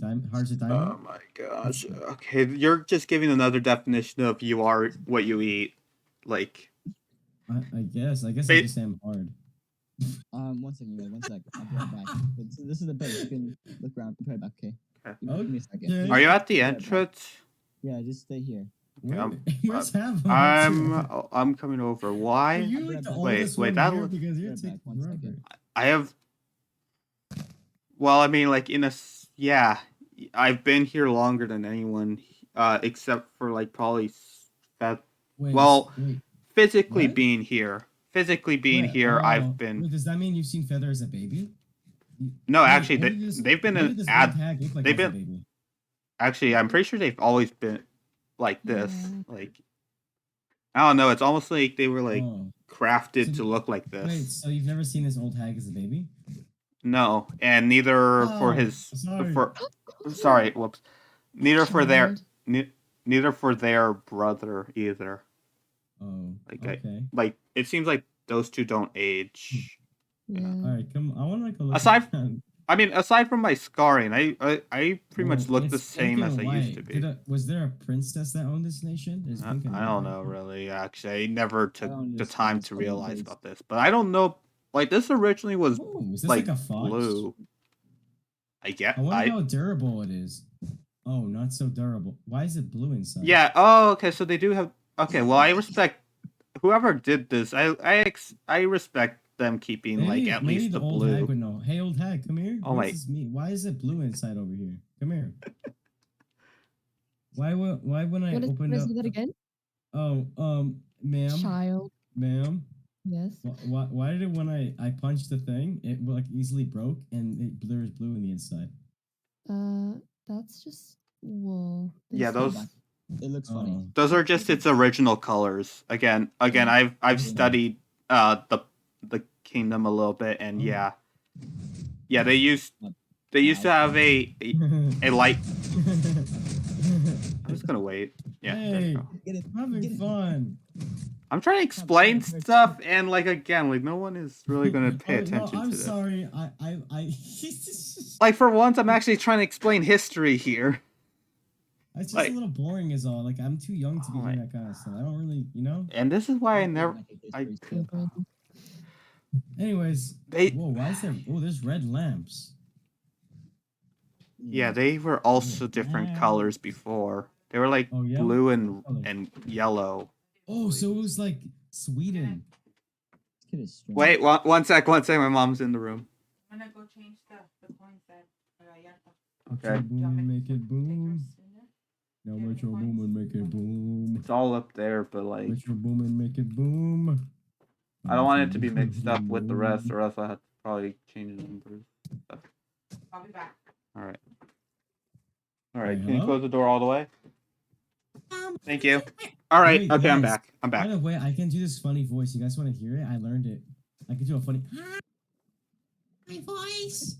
diamond, hard as a diamond. Oh my gosh. Okay, you're just giving another definition of you are what you eat. I guess I Ba- just am hard. 1 second, guys. 1 sec. I'll be right back. But this is the base. You can look around. I'll be right back. Okay. Okay. Give me a second. Okay. Are you at the Yeah, but- entrance? Yeah, just stay here. Where's Have 'em? I'm coming over. Why? Are you like the Wait, oldest wait, one that here was- because you're Right back, taking 1 forever. second. I have Well, I mean, like yeah, I've been here longer than anyone, except for like probably that. Wait, Well, wait, physically what? being here, physically being Wait, here, I've been. wait, does that mean you've seen Feather as a baby? No, Wait, actually, they've been what an did this old ad. hag look like They've as a been baby? actually. I'm pretty sure they've always been like this. Yeah. Like I don't know. It's almost like they were like Oh, so crafted to the, look like wait, this. so you've never seen this old hag as a baby? No, and neither for Oh, his sorry. for. Sorry, whoops. Neither for their Child. neither for their brother either. Oh, Like okay. like it seems like those two don't age. Yeah. All right, come. I want to like a look. Aside, At that. I mean, aside from my scarring, I pretty much Well, look the it's pink same as and I used to white. be. Was there a princess that owned this nation? There's pink and I white, don't right? know really. Actually, I never took don't the understand time this to fucking realize place. about this. But I don't know. Like this originally was Oh, is this like like a fox? blue. I get. I wonder I how durable it is. Oh, not so durable. Why is it blue inside? yeah. Oh, okay. So they do have. Okay. Well, I respect whoever did this. I respect them keeping like at Maybe least the the old hag blue. would know. Hey, old hag, come here. Oh What's my. this mean? Why is it blue inside over here? Come here. Why when I What opened is up? that again? Oh, ma'am, Child. ma'am. Yes. Why did it when I punched the thing, it like easily broke and there's blue in the inside? That's just wool. Yeah, This those It looks funny. Oh, those are just its original colors. Again, I've Yeah. studied the kingdom a little bit, and Oh. yeah they used to have a light. I'm just gonna wait. Yeah, there we Hey, go. Get it. I'm having fun. I'm trying to explain stuff, and like again, like no one is really gonna pay Oh, attention no, I'm to this. sorry. Like for once, I'm actually trying to explain history here. It's just Like, a little boring, is all. Like I'm too young to be Oh doing my- that kind of stuff. I don't really, you know. and this is why I Yeah, never. I think I- history's is cool. good. Anyways, They whoa, why is there? Oh, there's red lamps. yeah, they were also different colors before. They were like Oh, yeah? blue and What color? and yellow. Oh, so it was like Sweden. This kid is strange. Wait, one sec. My mom's in the room. I'm gonna go change the coins that Okay. Boom and make it boom. Now Yeah, Metro the boom and coins. make it boom. It's all up there, but like Metro boom and make it boom. I don't want it to be mixed up with the rest, or else I have to probably change the numbers. I'll be back. All right. All right. Hey, Can you hello? close the door all the way? Thank you. All right. Wait, Okay, I'm guys, back. I'm By back. the way, I can do this funny voice. You guys want to hear it? I learned it. I can do a funny. My voice.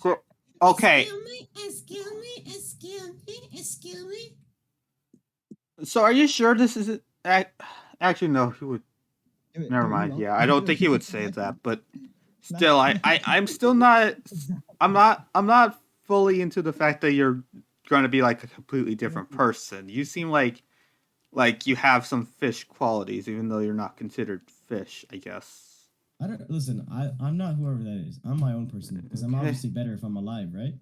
So, okay. Excuse me. So, are you sure this isn't? Actually, no. He would. Never mind. Yeah, I don't think he would say that. But still, I'm still not. I'm not fully into the fact that you're going to be like a completely different person. You seem like you have some fish qualities, even though you're not considered fish, I guess. I don't listen. I'm not whoever that is. I'm my own person because I'm Okay. obviously better if I'm alive, right?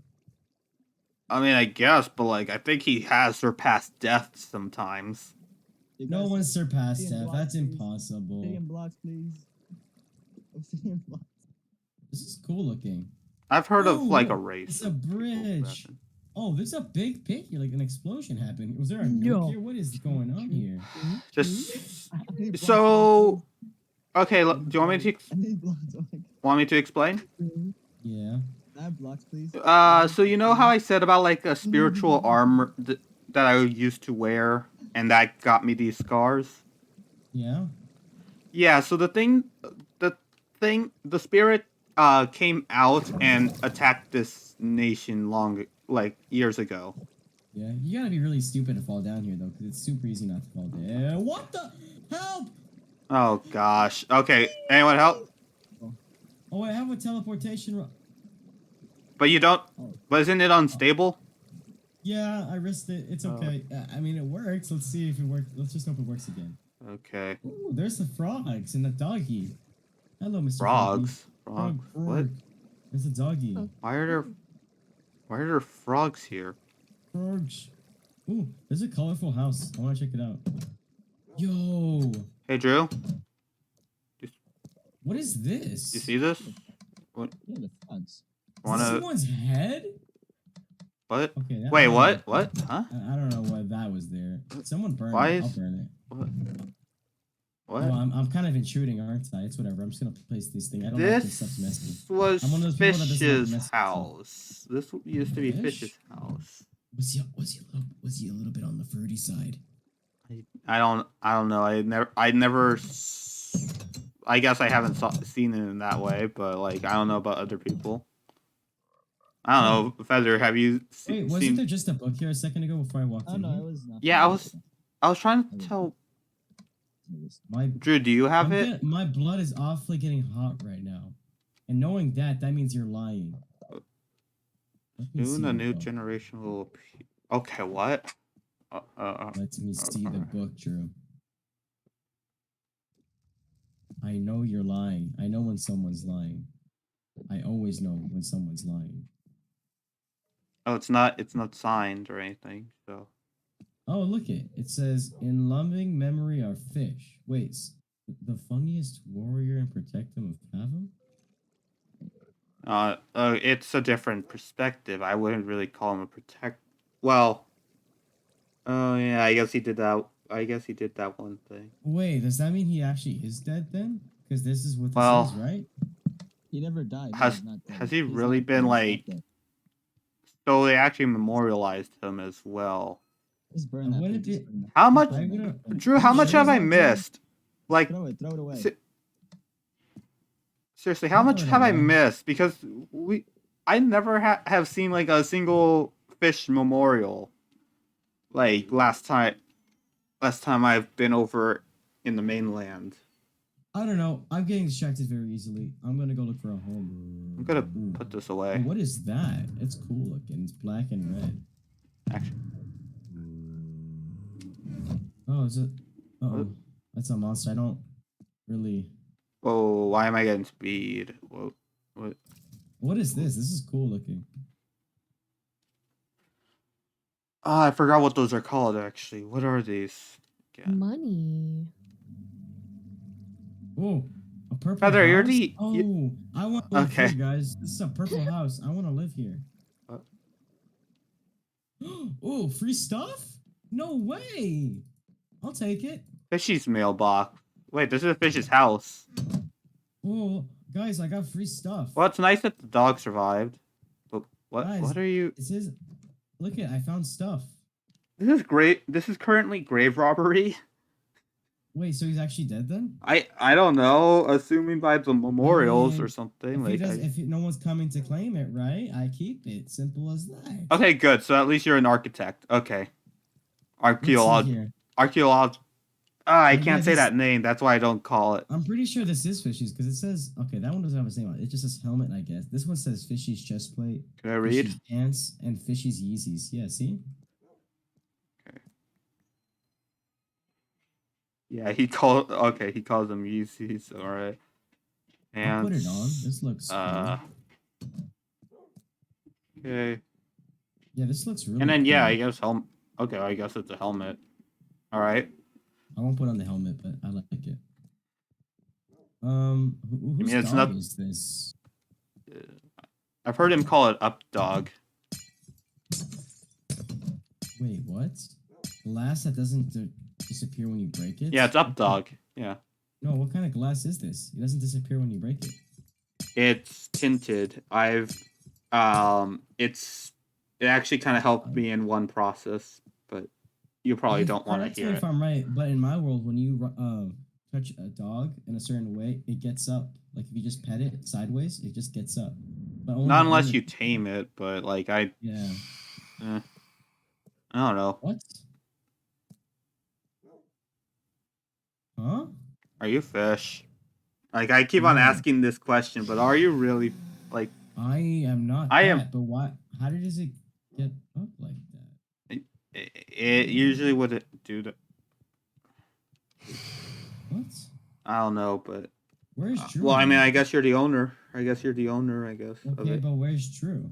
I mean, I guess, but like, I think he has surpassed death sometimes. You No guys- one's surpassed Obsidian Steph. blocks, That's please. impossible. Obsidian blocks, please. Obsidian blocks. This is cool looking. I've heard of Oh, like a look, race. it's a of people bridge. that- Oh, there's a big pit here, like an explosion happened. Was there a nuke No. here? What is going on here? Just I need blocks, so. Okay, do you want me to I need blocks. Oh my explain? Mhm. Yeah. God. I have blocks, please. So you know how I said about like a spiritual armor that I used to wear, and that got me these scars? Yeah. Yeah. So the spirit came out and attacked this nation years ago. Yeah. You gotta be really stupid to fall down here though, because it's super easy not to fall down. What the? Help! Oh gosh. Okay. Anyone help? Oh, I have a teleportation. But you don't. Oh. But isn't it unstable? Yeah, I risked it. It's Oh. okay. I mean, it works. Let's see if it works. Let's just hope it works again. Okay. Ooh, there's the frogs and the doggy. Hello, Mr. Frogs. Froggy. Frogs. What? There's a doggy. Oh. Why are there frogs here? Frogs. Ooh, there's a colorful house. I want to check it out. Yo, Hey Drew, what is this? you see this? Yeah, the frogs. Wanna Someone's head? what? Okay. Wait, what? What? Huh? I don't know why that was there. Someone burn Why it. I'll is burn it. what? Oh, What? I'm kind of intruding, aren't I? It's whatever. I'm just gonna place this thing. I don't like when stuff's messy. This was I'm one of those people that doesn't like Fish's messy stuff. house. This used to be Fish? Fish's house. Was he a little bit on the fruity side? I don't know. I never. I guess I haven't seen it in that way, but like I don't know about other people. I don't know, Feather. Have you Wait, seen? wasn't there just a book here a second ago before I walked Oh in? no, here? it was nothing. Yeah, I was trying to tell My Drew. Do you have it? my blood is awfully getting hot right now, and knowing that means you're lying. Let me see Soon a the new book. generation will appear. Okay, what? Let me see the alright. book, Drew. I know you're lying. I know when someone's lying. I always know when someone's lying. Oh, it's not signed or anything. So Oh, look it. It says, in loving memory of fish. Wait, the funniest warrior and protector of Havem? it's a different perspective. I wouldn't really call him a protect. Well, oh yeah, I guess he did that. I guess he did that one thing. Wait, does that mean he actually is dead then? Because this is what this Well, is, right? He never died. No, Has he's not dead. has he He's really not been dead. He's like? not dead. So they actually memorialized him as well. Just burn And that. wouldn't Just it- burn that. How Just much, burn I'm that. gonna- Just burn it. Drew? Are How you much sure have he's I not dead? missed? Like, Throw it away. seriously, how I'll much throw it have I away. missed? Because I never have seen like a single fish memorial. Like last time I've been over in the mainland. I don't know. I'm getting distracted very easily. I'm gonna go look for a home. I'm gonna Ooh. put this Oh, away. what is that? It's cool looking. It's black and red. Actually, Oh, is it? Uh What? oh, that's a monster. I don't really. whoa! Why am I getting speed? Whoa! What? What is this? This is cool looking. Ah, I forgot what those are called. Actually, what are these? Yeah. Money. Oh, a purple Feather, house. you're the. Oh, I want to live Okay. here, guys. This is a purple house. I want to live here. Uh. Oh, free stuff? No way. I'll take it. Fishy's mailbox. Wait, this is Fish's house. Oh, guys, I got free stuff. Well, it's nice that the dog survived. But what? Guys, What are you? It says, look at, I found stuff. This is great. This is currently grave robbery. Wait, so he's actually dead then? I don't know. Assuming by the memorials or something. If no one's coming to claim it, right? I keep it. Simple as that. Okay, good. So at least you're an architect. Okay. Let's see Archaeologist. here. I Yeah, can't say this- that name. That's why I don't call it. I'm pretty sure this is Fishy's because it says, okay, that one doesn't have his name on it. It just says helmet, I guess. This one says Fishy's chest plate, Can I read? Fishy's pants, and Fishy's Yeezys. Yeah, see? Yeah, he calls them Yeezys. All right. I'll put it on. This looks cool. Okay. Yeah, this looks really And then cool. yeah, I guess Okay, I guess it's a helmet. All right. I won't put on the helmet, but I like it. Whose mean, it's dog not- is this? I've heard him call it Up Dog. Wait, what? Glass that doesn't disappear when you break it? Yeah, it's Up Dog. Yeah. No, what kind of glass is this? It doesn't disappear when you break it. It's tinted. It actually kind of helped me in one process, but you probably don't want to Correct me hear if it. I'm right, but in my world, when you touch a dog in a certain way, it gets up. Like if you just pet it sideways, it just gets up. But only Not unless when you it- tame it, but like Yeah. I don't know. What? Huh? Are you fish? Like I keep on No. asking this question, but are you really like? I am not. I am- that, But why? How does it get up like that? It usually would do that. What? I don't know, but Where's Drew? well, I mean, at? I guess you're the owner. I guess of Okay, it. but where's Drew?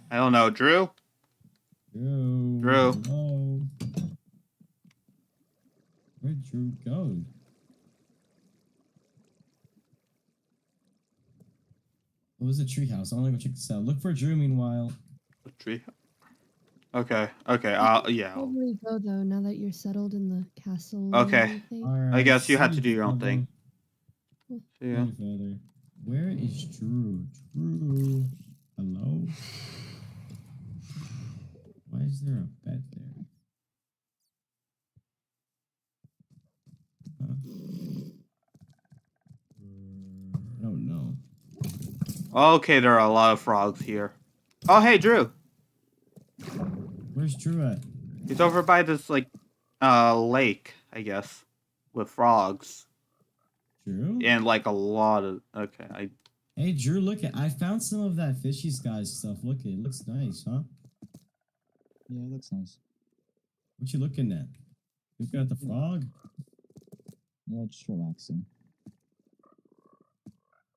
I don't know, Drew. Drew. Drew. Hello. Where'd Drew go? It was a treehouse. I want to go check this out. Look for Drew. Meanwhile, The tree. Okay. Okay. Yeah. Probably go though. Now that you're settled in the castle Okay. and everything. all right. I guess you see had to do your own Father. thing. Cool. See ya. Thank you, Father. Where is Drew? Drew. Hello. Why is there a bed there? Huh? I don't know. Okay, there are a lot of frogs here. Oh, hey, Drew. Where's Drew at? He's over by this like lake, I guess, with frogs Drew? and like a lot of. Okay, Hey, Drew, look at. I found some of that fishy skies stuff. Look, it looks nice, huh? Yeah, it looks nice. What you looking at? Looking at the frog? Yeah, just relaxing.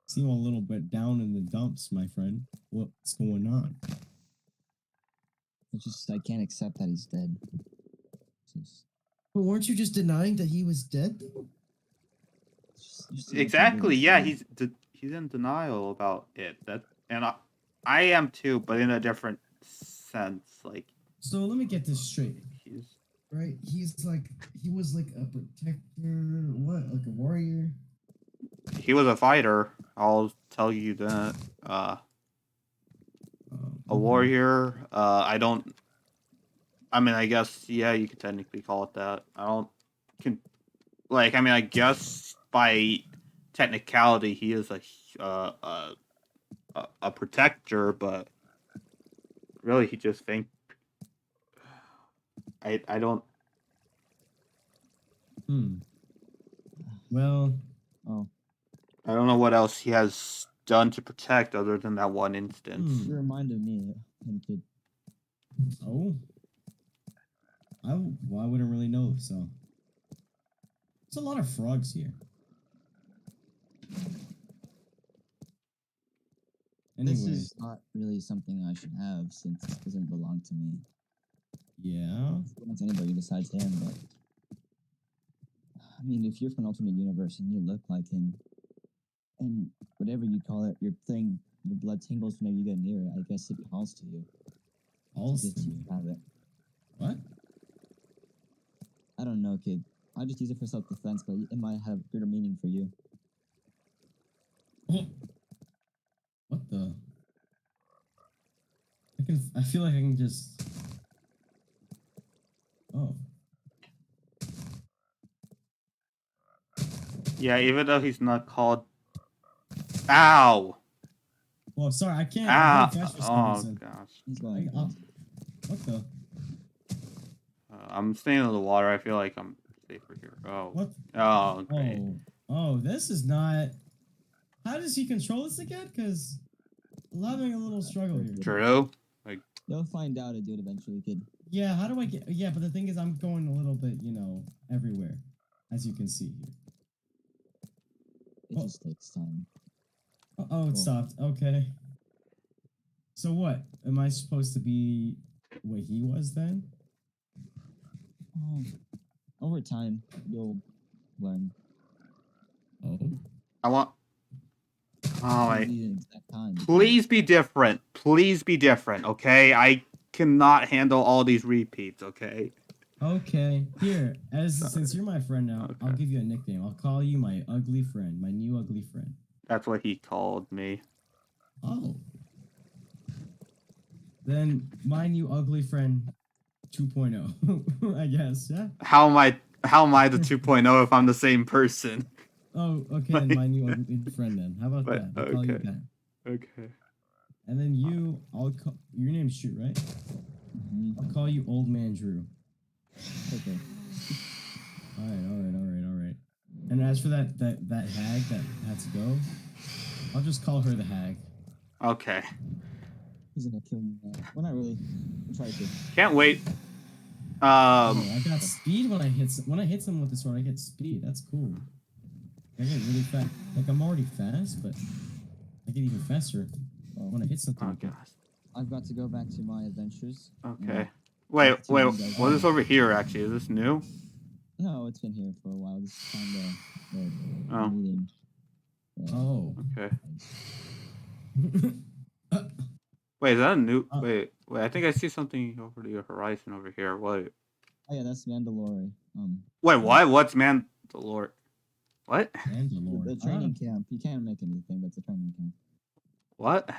Seem a little bit down in the dumps, my friend. What's going on? It's just I can't accept that he's dead. It's just, But weren't you just denying that he was dead? it's just exactly. really Yeah, sad. he's in denial about it. And I am too, but in a different sense. Like So let me get this straight. he's Right? He was like a protector, what? Like a warrior? he was a fighter. I'll tell you that. A warrior. I mean, I guess yeah, you could technically call it that. I mean, I guess by technicality, he is a protector, but really, he just think. I don't. Well, Oh, I don't know what else he has done to protect other than that one instance. you reminded me of him, kid. oh. Well, I wouldn't really know, so. There's a lot of frogs here. This Anyway, is not really something I should have since it doesn't belong to me. yeah. It belongs to anybody besides him, but I mean, if you're from an alternate universe and you look like him, and whatever you call it, your blood tingles whenever you get near it. I guess it calls to you. Calls Gets to you me. to have it. What? I don't know, kid. I just use it for self-defense, but it might have greater meaning for you. What the? I feel like I can just. Oh. Yeah, even though he's not called. Ow! Well, sorry, I can't. Ah! I'm going fast for some Oh reason. gosh! He's going. What the? I'm staying in the water. I feel like I'm safer here. Oh. What? Oh, great. Oh, this is not. How does he control this again? Because I'm having a little struggle here. Drew? You'll find out and do it eventually, kid. Yeah, how do I get? Yeah, but the thing is, I'm going a little bit, everywhere, as you can see here. It just takes time. Oh, it stopped. Okay. So what? Am I supposed to be what he was then? Over time, you'll learn. Oh. I want. Oh, You need an exact time. please be different. Please be different, okay? I cannot handle all these repeats, okay? Okay. Here, since you're my friend now, I'll give you a nickname. I'll call you my ugly friend, my new ugly friend. That's what he called me. Oh. Then my new ugly friend 2.0, I guess, yeah? How am I the 2.0 if I'm the same person? Oh, okay, then my new ugly friend then. How about that? I'll call you that. Okay. And then your name's Drew, right? I'll call you Old Man Drew. Okay. Alright. And as for that hag that had to go, I'll just call her the hag. Okay. He's gonna kill me now. Well, not really. I'll try to. Can't wait. I got speed when I hit someone with the sword. I get speed. That's cool. I get really fast. Like I'm already fast, but I get even faster when I hit something. Oh gosh. I've got to go back to my adventures. Okay. Wait. What is over here? Actually, is this new? No, it's been here for a while. This is kind of Oh. meeting. Oh. Okay. Wait, is that a new? Uh, Wait. I think I see something over the horizon over here. What? Oh yeah, that's Mandalore. Wait, what? What's Mandalore? What? Mandalore. The training camp. You can't make anything. That's a training camp. What?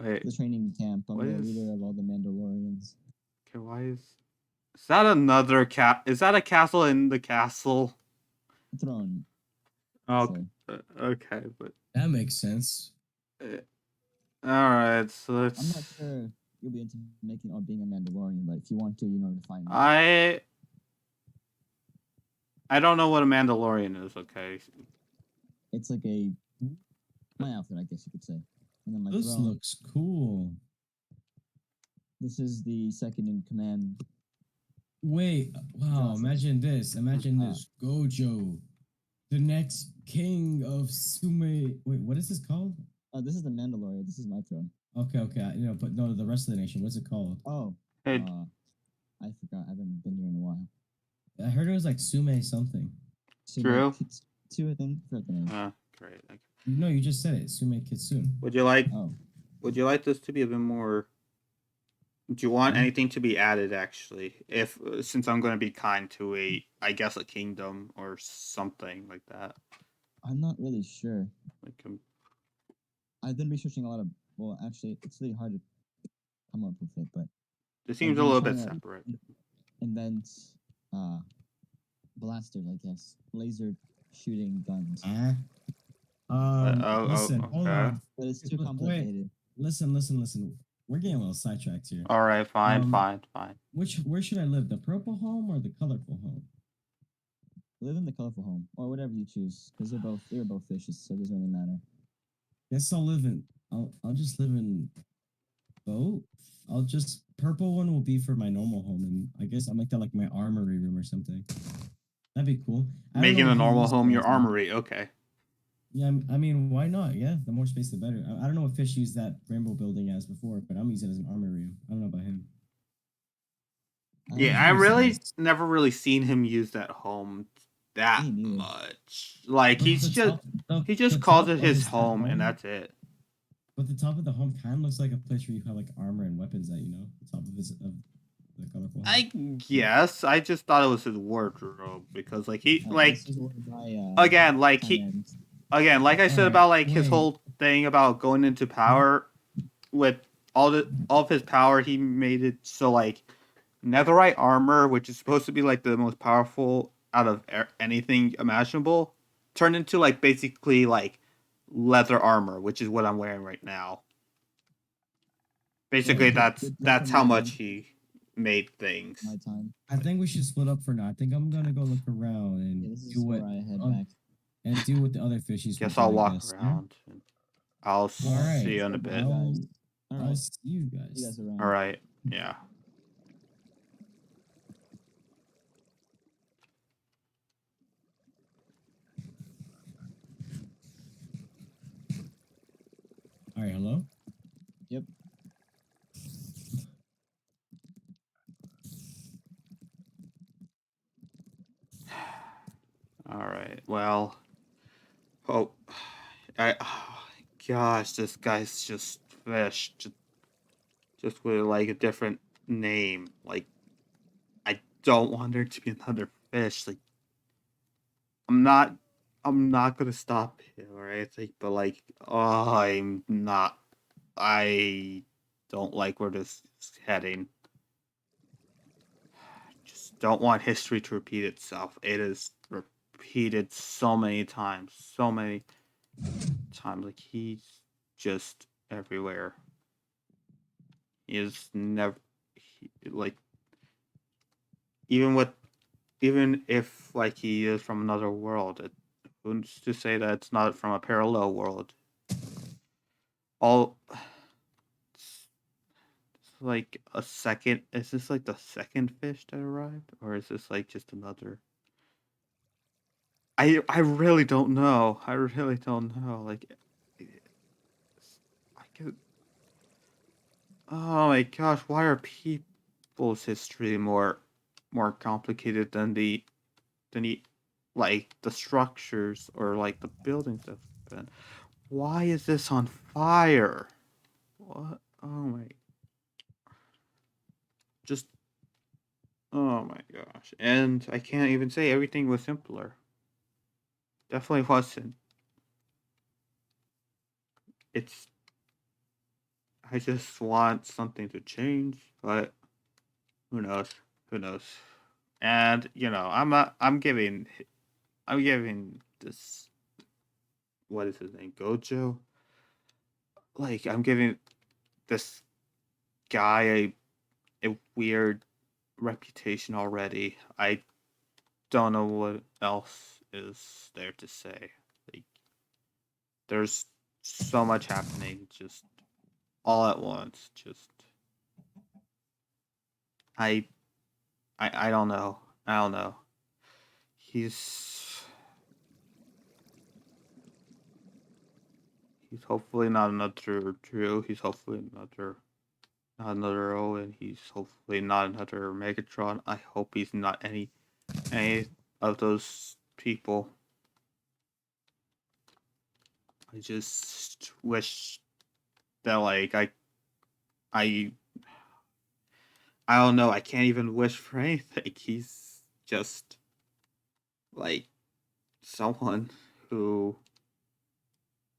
Wait. The training camp. I'm What the is- leader of all the Mandalorians. Okay, why is that another cat? Is that a castle in the castle? Throne. Oh, So, okay, but That makes sense. all right. So I'm let's. not sure you'll be into making or being a Mandalorian, but if you want to, you know to find me. I don't know what a Mandalorian is. Okay. It's like my outfit, I guess you could say. And then my This throne. looks cool. This is the second in command. Wait, wow, Josh, imagine this. Imagine Uh, this. Gojo, the next king of Sume. Wait, what is this called? This is the Mandalorian. This is my throne. Okay, but no, the rest of the nation. What's it called? Oh, Hey, I forgot. I haven't been here in a while. I heard it was like Sume something. Drew? Two, I think. Forgot the name. great. No, you just said it. Sume Kitsune. Would you like? Oh, Would you like this to be a bit more? Do you want Hmm? anything to be added? Actually, if since I'm going to be kind to I guess a kingdom or something like that. I'm not really sure. Like I've been researching a lot of. Well, actually, it's really hard to come up with it, but it seems a been little bit trying to separate. invent blasters, I guess, laser shooting guns. Listen, hold okay. on. But it's too Wait, complicated. Listen. We're getting a little sidetracked here. All right, fine. Where should I live? The purple home or the colorful home? Live in the colorful home, or whatever you choose, because they're both fishes, so it doesn't really matter. Guess I'll just live in both. Purple one will be for my normal home, and I guess I'll make that like my armory room or something. That'd be cool. I don't Making know a what normal Haven's home your doing. armory. Okay. Yeah, I mean, why not? Yeah, the more space, the better. I don't know what Fish used that rainbow building as before, but I'm using it as an armory room. I don't know about him. Yeah, I makes really sense. never really seen him use that home that Me neither. much. Like But he the just top calls it of his that home and that's it. But the top of the home kind of looks like a place where you have like armor and weapons at, the top of the colorful home. I guess I just thought it was his wardrobe because like he This is ordered by, again like finance. like I said Alright, about like his wait. whole thing about going into power with all of his power, he made it so like netherite armor, which is supposed to be like the most powerful out of anything imaginable, turned into like basically like leather armor, which is what I'm wearing right now. Basically, Well, that's how my much time. he made things. My time. I think we should split up for now. I think I'm gonna go look around and Yeah, this is do what where I head um, back. and do what the other fishies. Guess were I'll doing, I walk guess. around. And I'll Alright. see you in a bit. I'll Alright, see you see you guys. guys around. All right. Yeah. All right, hello. Yep. All right. Well. Oh. Gosh, this guy's just fish. Just with like a different name. Like, I don't want there to be another fish. Like, I'm not gonna stop him or anything, but like, oh, I don't like where this is heading. Just don't want history to repeat itself. It is repeated so many times. Like, he's just everywhere. He is never, like, even if like he is from another world, who's to say that it's not from a parallel world? All it's like a second. Is this like the second fish that arrived, or is this like just another? I really don't know. I really don't know. Like, I could. Oh my gosh! Why are people's history more complicated than the like the structures or like the buildings have been? Why is this on fire? What? Oh my. Just. Oh my gosh. And I can't even say everything was simpler. Definitely wasn't. It's. I just want something to change, but who knows? Who knows? And I'm giving this, what is his name, Gojo? Like, I'm giving this guy a weird reputation already. I don't know what else is there to say. Like, there's so much happening just all at once. Just I I don't know. I don't know. He's he's hopefully not another Drew. He's hopefully not another Owen. He's hopefully not another Megatron. I hope he's not any of those people. I just wish that, like, I I don't know. I can't even wish for anything. He's just like someone who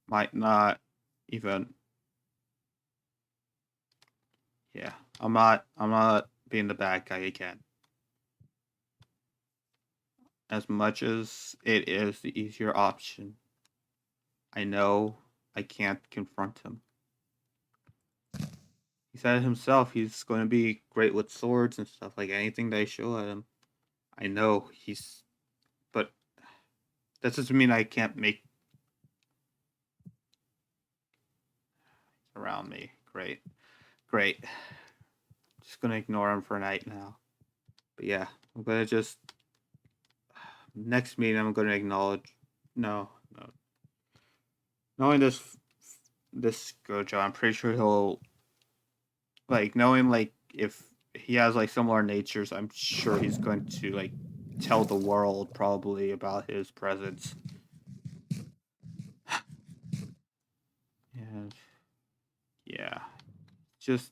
might not even. Yeah, I'm not being the bad guy again. As much as it is the easier option, I know I can't confront him. He said it himself. He's going to be great with swords and stuff. Like, anything that I show at him, I know he's. But that doesn't mean I can't make around me. Great, great. Just gonna ignore him for a night now. But yeah, I'm gonna just next meeting. I'm gonna acknowledge. No, no. Knowing this Gojo, I'm pretty sure he'll, like, knowing, like, if he has like similar natures, I'm sure he's going to, like, tell the world probably about his presence. And yeah, just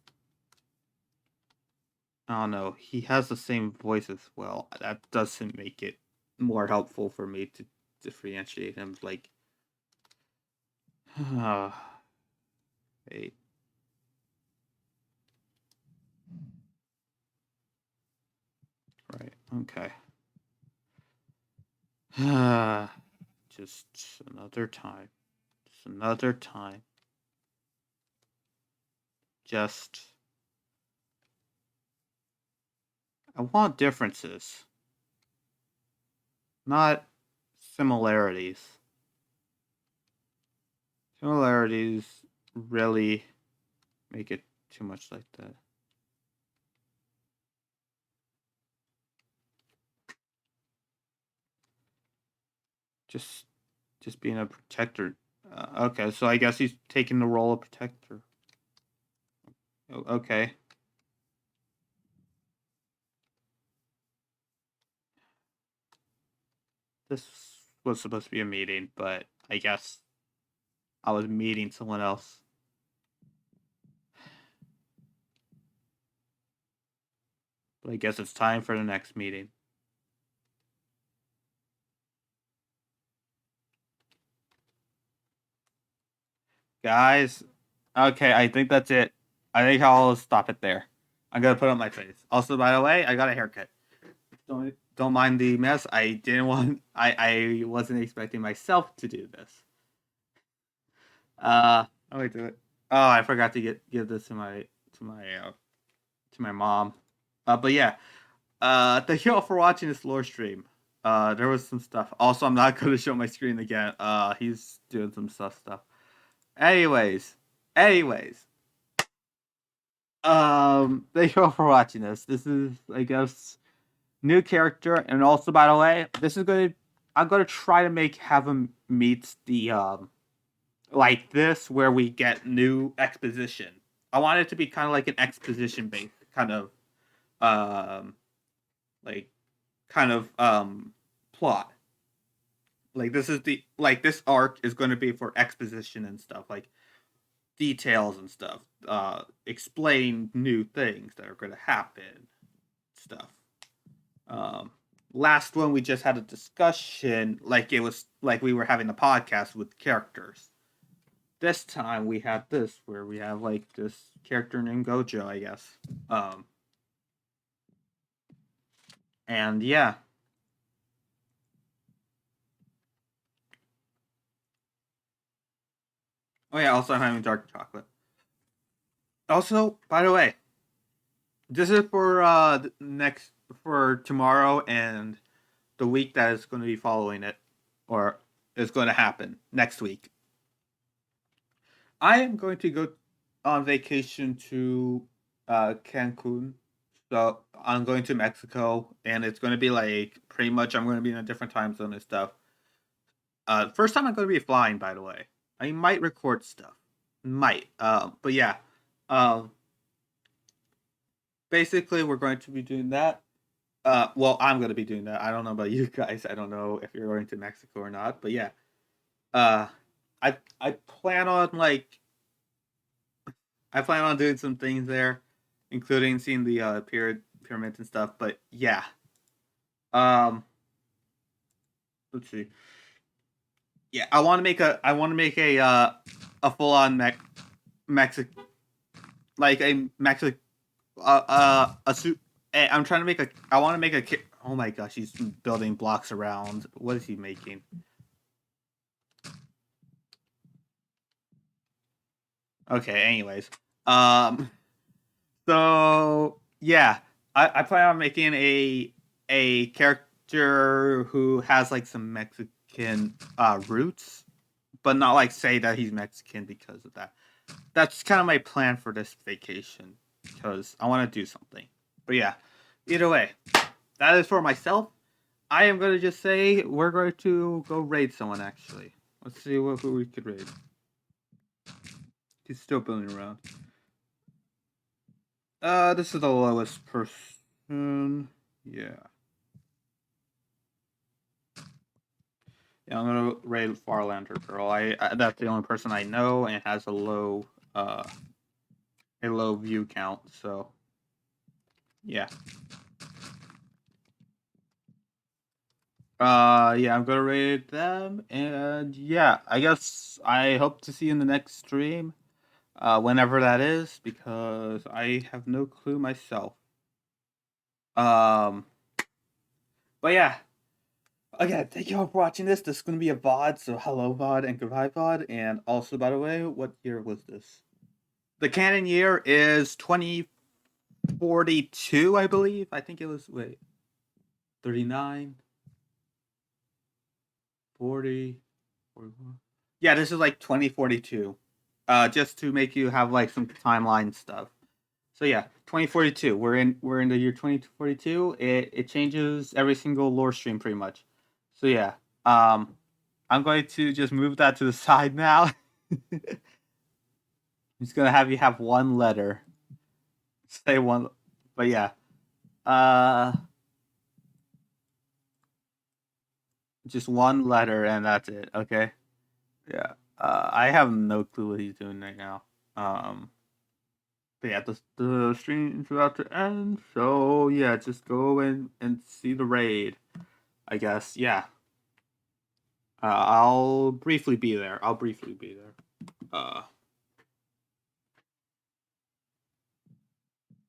I don't know. He has the same voice as well. That doesn't make it more helpful for me to differentiate him. Like, wait. Right. Okay. Just another time. Just another time. Just. I want differences, not similarities. Similarities really make it too much like that. Just, just being a protector. Okay, so I guess he's taking the role of protector. Okay. This was supposed to be a meeting, but I guess I was meeting someone else. But I guess it's time for the next meeting. Guys, okay, I think that's it. I think I'll stop it there. I'm gonna put on my face. Also, by the way, I got a haircut. Don't mind the mess. I didn't want. I wasn't expecting myself to do this. Oh wait, do it. Oh, I forgot to give this to my mom. But yeah. Thank you all for watching this lore stream. There was some stuff. Also, I'm not going to show my screen again. He's doing some stuff. Anyways, thank you all for watching this. This is, I guess, new character, and also, by the way, I'm gonna try to make HAVEM meets the like this, where we get new exposition. I want it to be kind of like an exposition based kind of like kind of plot. Like this arc is going to be for exposition and stuff, like details and stuff. Explain new things that are going to happen, stuff. Last one we just had a discussion, like it was like we were having a podcast with characters. This time we had this where we have like this character named Gojo, I guess. And yeah. Oh yeah, also I'm having dark chocolate. Also, by the way, this is for next for tomorrow and the week that is going to be following it, or is going to happen next week. I am going to go on vacation to Cancun. So I'm going to Mexico, and it's going to be like pretty much I'm going to be in a different time zone and stuff. First time I'm going to be flying, by the way. I might record stuff, might. But yeah. Basically, we're going to be doing that. Well, I'm going to be doing that. I don't know about you guys. I don't know if you're going to Mexico or not. But yeah. I plan on doing some things there, including seeing the pyramids and stuff. But yeah, let's see. Yeah, I want to make a full on Mexic like a Mexic a suit. I'm trying to make a. I want to make a. Oh my gosh, he's building blocks around. What is he making? Okay. Anyways, So yeah, I plan on making a character who has like some Mexican roots, but not like say that he's Mexican because of that. That's kind of my plan for this vacation because I want to do something. But yeah, either way, that is for myself. I am gonna just say we're going to go raid someone. Actually, let's see who we could raid. He's still building around. This is the lowest person. Yeah. Yeah, I'm gonna raid Farlander Girl. That's the only person I know and has a low view count. So yeah. Yeah, I'm gonna raid them, and yeah, I guess I hope to see you in the next stream, whenever that is, because I have no clue myself. But yeah. Again, thank you all for watching this. This is going to be a VOD, so hello VOD and goodbye VOD. And also, by the way, what year was this? The canon year is 2042, I believe. I think it was, 39, 40, 41. Yeah, this is like 2042. Just to make you have like some timeline stuff. So yeah, 2042. We're in the year 2042. It changes every single lore stream pretty much. So yeah, I'm going to just move that to the side now. I'm just gonna have you have one letter. Say one, but yeah, just one letter and that's it. Okay, yeah. I have no clue what he's doing right now. But yeah, the stream's about to end, so yeah, just go in and see the raid. I guess, yeah. I'll briefly be there. All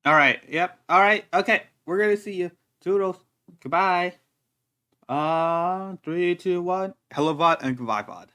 right. Yep. All right. Okay. We're gonna see you. Toodles. Goodbye. 3, 2, 1. Hello, VOD, and goodbye, VOD.